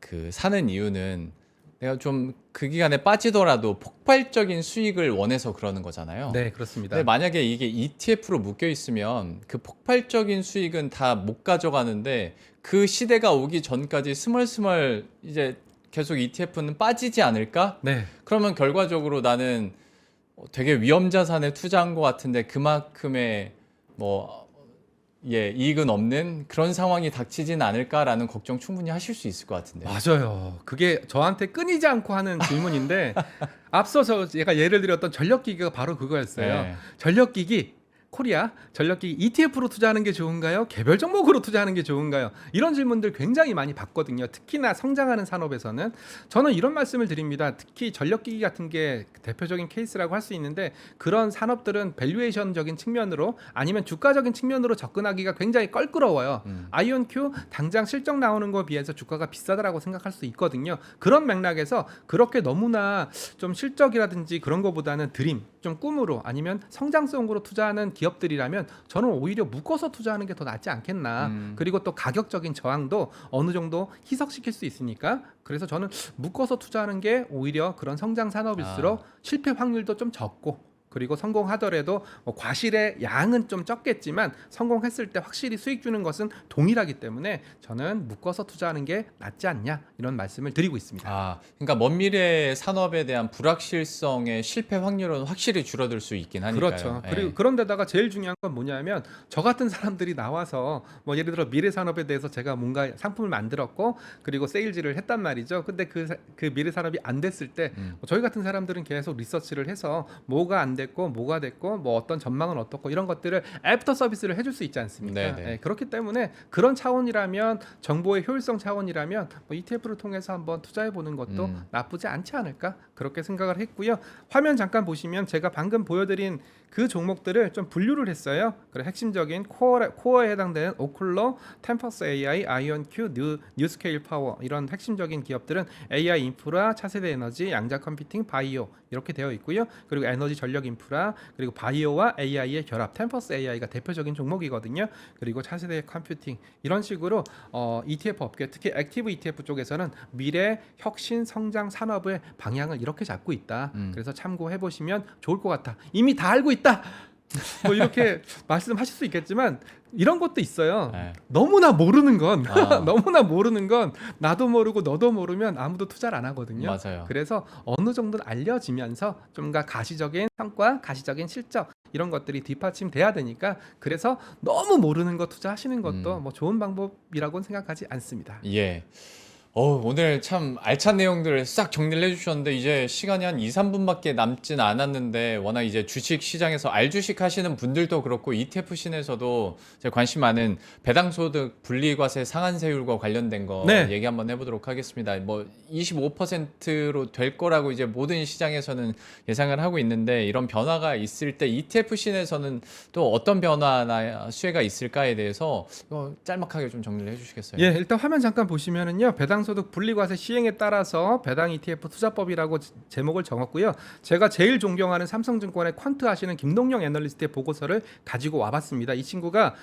그 사는 이유는 내가 좀 그 기간에 빠지더라도 폭발적인 수익을 원해서 그러는 거잖아요. 네, 그렇습니다. 근데 만약에 이게 ETF로 묶여 있으면 그 폭발적인 수익은 다 못 가져가는데 그 시대가 오기 전까지 스멀스멀 이제 계속 ETF는 빠지지 않을까? 네. 그러면 결과적으로 나는 되게 위험 자산에 투자한 것 같은데 그만큼의 이익은 없는 그런 상황이 닥치진 않을까라는 걱정 충분히 하실 수 있을 것 같은데. 맞아요. 그게 저한테 끊이지 않고 하는 질문인데 앞서서 제가 예를 들었던 전력기기가 바로 그거였어요. 네. 전력기기 코리아 전력기기 ETF로 투자하는 게 좋은가요? 개별 종목으로 투자하는 게 좋은가요? 이런 질문들 굉장히 많이 받거든요. 특히나 성장하는 산업에서는 저는 이런 말씀을 드립니다. 특히 전력기기 같은 게 대표적인 케이스라고 할 수 있는데 그런 산업들은 밸류에이션적인 측면으로 아니면 주가적인 측면으로 접근하기가 굉장히 껄끄러워요. 아이온큐 당장 실적 나오는 거에 비해서 주가가 비싸다라고 생각할 수 있거든요. 그런 맥락에서 그렇게 너무나 좀 실적이라든지 그런 거보다는 드림, 좀 꿈으로 아니면 성장성으로 투자하는 기업들이라면 저는 오히려 묶어서 투자하는 게 더 낫지 않겠나. 그리고 또 가격적인 저항도 어느 정도 희석시킬 수 있으니까 그래서 저는 묶어서 투자하는 게 오히려 그런 성장 산업일수록 실패 확률도 좀 적고 그리고 성공하더라도 과실의 양은 좀 적겠지만 성공했을 때 확실히 수익 주는 것은 동일하기 때문에 저는 묶어서 투자하는 게 낫지 않냐 이런 말씀을 드리고 있습니다. 아, 그러니까 먼 미래 산업에 대한 불확실성의 실패 확률은 확실히 줄어들 수 있긴 하니까요. 그렇죠. 예. 그리고 그런데다가 제일 중요한 건 뭐냐면 저 같은 사람들이 나와서 뭐 예를 들어 미래 산업에 대해서 제가 뭔가 상품을 만들었고 그리고 세일즈를 했단 말이죠. 근데 그 미래 산업이 안 됐을 때 저희 같은 사람들은 계속 리서치를 해서 뭐가 안 됐고 뭐가 됐고 뭐 어떤 전망은 어떻고 이런 것들을 애프터 서비스를 해줄 수 있지 않습니까? 네네. 네, 그렇기 때문에 그런 차원이라면 정보의 효율성 차원이라면 뭐 ETF를 통해서 한번 투자해 보는 것도 나쁘지 않지 않을까 그렇게 생각을 했고요. 화면 잠깐 보시면 제가 방금 보여드린 그 종목들을 좀 분류를 했어요. 그리고 핵심적인 코어에 해당되는 오클러, 템퍼스 AI, 아이온큐, 뉴스케일 파워 이런 핵심적인 기업들은 AI 인프라, 차세대 에너지, 양자 컴퓨팅, 바이오 이렇게 되어 있고요. 그리고 에너지 전력 인프라 그리고 바이오와 AI의 결합, 템퍼스 AI가 대표적인 종목이거든요. 그리고 차세대 컴퓨팅 이런 식으로 ETF 업계 특히 액티브 ETF 쪽에서는 미래 혁신 성장 산업의 방향을 이렇게 잡고 있다. 그래서 참고해 보시면 좋을 것 같아. 이미 다 알고 있다. 뭐 이렇게 말씀하실 수 있겠지만 이런 것도 있어요. 네. 너무나 모르는 건 아. 너무나 모르는 건 나도 모르고 너도 모르면 아무도 투자를 안 하거든요. 맞아요. 그래서 어느 정도는 알려지면서 좀가 가시적인 성과, 가시적인 실적 이런 것들이 뒷받침돼야 되니까 그래서 너무 모르는 거 투자하시는 것도 뭐 좋은 방법이라고는 생각하지 않습니다. 예. 오늘 참 알찬 내용들을 싹 정리를 해주셨는데 이제 시간이 한 2, 3분밖에 남진 않았는데 워낙 이제 주식 시장에서 알주식 하시는 분들도 그렇고 ETF 신에서도 이제 관심 많은 배당소득 분리과세 상한세율과 관련된 거 네. 얘기 한번 해보도록 하겠습니다. 뭐 25%로 될 거라고 이제 모든 시장에서는 예상을 하고 있는데 이런 변화가 있을 때 ETF 신에서는 또 어떤 변화나 수혜가 있을까에 대해서 짤막하게 좀 정리를 해주시겠어요? 예, 일단 화면 잠깐 보시면은요. 배당소득 분리과세 시행에 따라서 배당 ETF 투자법이라고 제목을 정했고요. 제가 제일 존경하는 삼성증권의 퀀트 하시는 김동영 애널리스트의 보고서를 가지고 와봤습니다. 이 친구가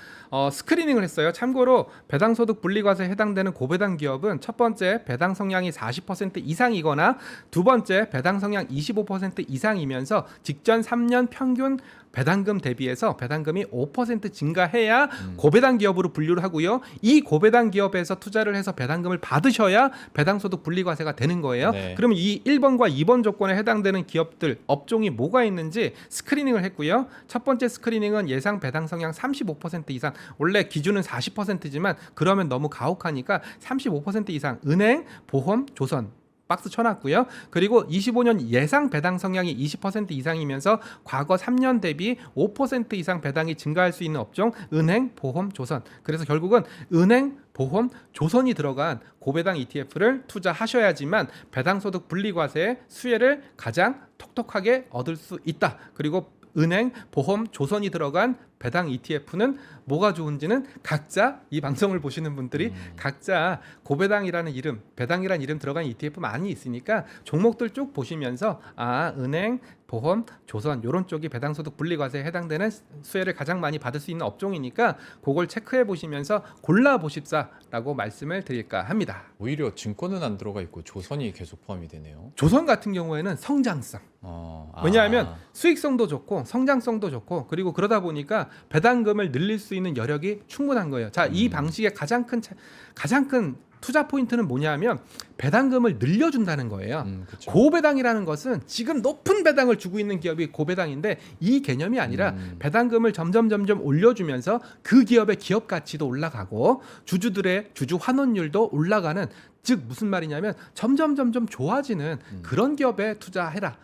스크리닝을 했어요. 참고로 배당소득 분리과세에 해당되는 고배당 기업은 첫 번째 배당 성향이 40% 이상이거나 두 번째 배당 성향 25% 이상이면서 직전 3년 평균 배당금 대비해서 배당금이 5% 증가해야 고배당 기업으로 분류를 하고요. 이 고배당 기업에서 투자를 해서 배당금을 받으셔야 배당소득 분리과세가 되는 거예요. 네. 그러면 이 1번과 2번 조건에 해당되는 기업들 업종이 뭐가 있는지 스크리닝을 했고요. 첫 번째 스크리닝은 예상 배당 성향 35% 이상, 원래 기준은 40%지만 그러면 너무 가혹하니까 35% 이상 은행, 보험, 조선 박스 쳐놨고요. 그리고 25년 예상 배당 성향이 20% 이상이면서 과거 3년 대비 5% 이상 배당이 증가할 수 있는 업종 은행, 보험, 조선. 그래서 결국은 은행, 보험, 조선이 들어간 고배당 ETF를 투자하셔야지만 배당소득 분리과세의 수혜를 가장 톡톡하게 얻을 수 있다. 그리고 은행, 보험, 조선이 들어간 배당 ETF는 뭐가 좋은지는 각자 이 방송을 보시는 분들이 각자 고배당이라는 이름, 배당이라는 이름 들어간 ETF 많이 있으니까 종목들 쭉 보시면서 은행, 보험, 조선 이런 쪽이 배당소득 분리과세에 해당되는 수혜를 가장 많이 받을 수 있는 업종이니까 그걸 체크해 보시면서 골라보십사라고 말씀을 드릴까 합니다. 오히려 증권은 안 들어가 있고 조선이 계속 포함이 되네요. 조선 같은 경우에는 성장성. 왜냐하면 수익성도 좋고 성장성도 좋고 그리고 그러다 보니까 배당금을 늘릴 수 있는 여력이 충분한 거예요. 자, 이 방식의 가장 큰 투자 포인트는 뭐냐면 배당금을 늘려준다는 거예요. 그쵸. 고배당이라는 것은 지금 높은 배당을 주고 있는 기업이 고배당인데 이 개념이 아니라 배당금을 점점 올려주면서 그 기업의 기업 가치도 올라가고 주주들의 주주 환원율도 올라가는, 즉 무슨 말이냐면 점점 좋아지는 그런 기업에 투자해라.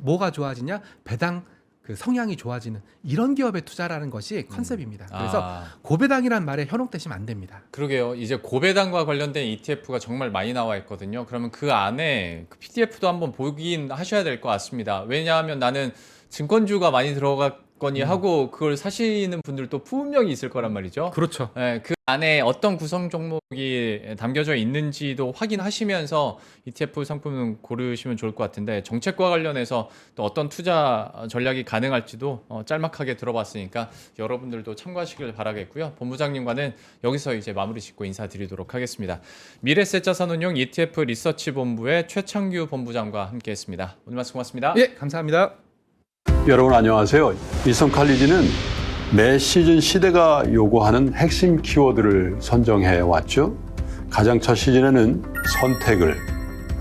뭐가 좋아지냐? 배당 그 성향이 좋아지는 이런 기업에 투자라는 것이 컨셉입니다. 그래서 고배당이란 말에 현혹되시면 안 됩니다. 그러게요. 이제 고배당과 관련된 ETF가 정말 많이 나와 있거든요. 그러면 그 안에 그 PDF도 한번 보긴 하셔야 될 것 같습니다. 왜냐하면 나는 증권주가 많이 들어갔거니 하고 그걸 사시는 분들도 분명히 있을 거란 말이죠. 그렇죠. 네, 그 안에 어떤 구성 종목이 담겨져 있는지도 확인하시면서 ETF 상품을 고르시면 좋을 것 같은데, 정책과 관련해서 또 어떤 투자 전략이 가능할지도 짤막하게 들어봤으니까 여러분들도 참고하시길 바라겠고요. 본부장님과는 여기서 이제 마무리 짓고 인사드리도록 하겠습니다. 미래셋자산운용 ETF 리서치 본부의 최창규 본부장과 함께했습니다. 오늘 말씀 고맙습니다. 예, 감사합니다. 여러분 안녕하세요. 위스덤 칼리지는 매 시즌 시대가 요구하는 핵심 키워드를 선정해 왔죠. 가장 첫 시즌에는 선택을,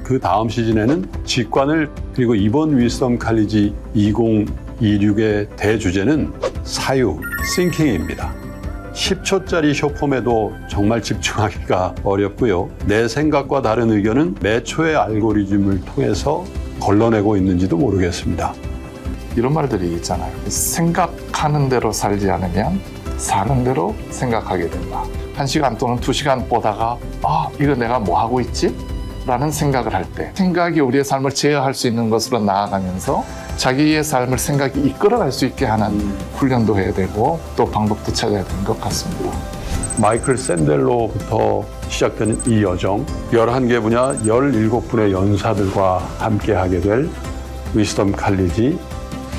그 다음 시즌에는 직관을, 그리고 이번 위스덤 칼리지 2026의 대주제는 사유, 싱킹입니다. 10초짜리 쇼폼에도 정말 집중하기가 어렵고요. 내 생각과 다른 의견은 매 초의 알고리즘을 통해서 걸러내고 있는지도 모르겠습니다. 이런 말들이 있잖아요. 생각하는 대로 살지 않으면 사는 대로 생각하게 된다. 1시간 또는 2시간 보다가 이거 내가 뭐 하고 있지? 라는 생각을 할 때 생각이 우리의 삶을 제어할 수 있는 것으로 나아가면서 자기의 삶을 생각이 이끌어갈 수 있게 하는 훈련도 해야 되고 또 방법도 찾아야 되는 것 같습니다. 마이클 샌델로부터 시작되는 이 여정, 11개 분야 17분의 연사들과 함께하게 될 위스덤 칼리지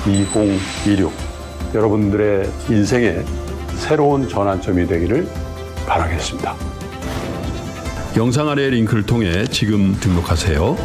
2026, 여러분들의 인생의 새로운 전환점이 되기를 바라겠습니다. 영상 아래 링크를 통해 지금 등록하세요.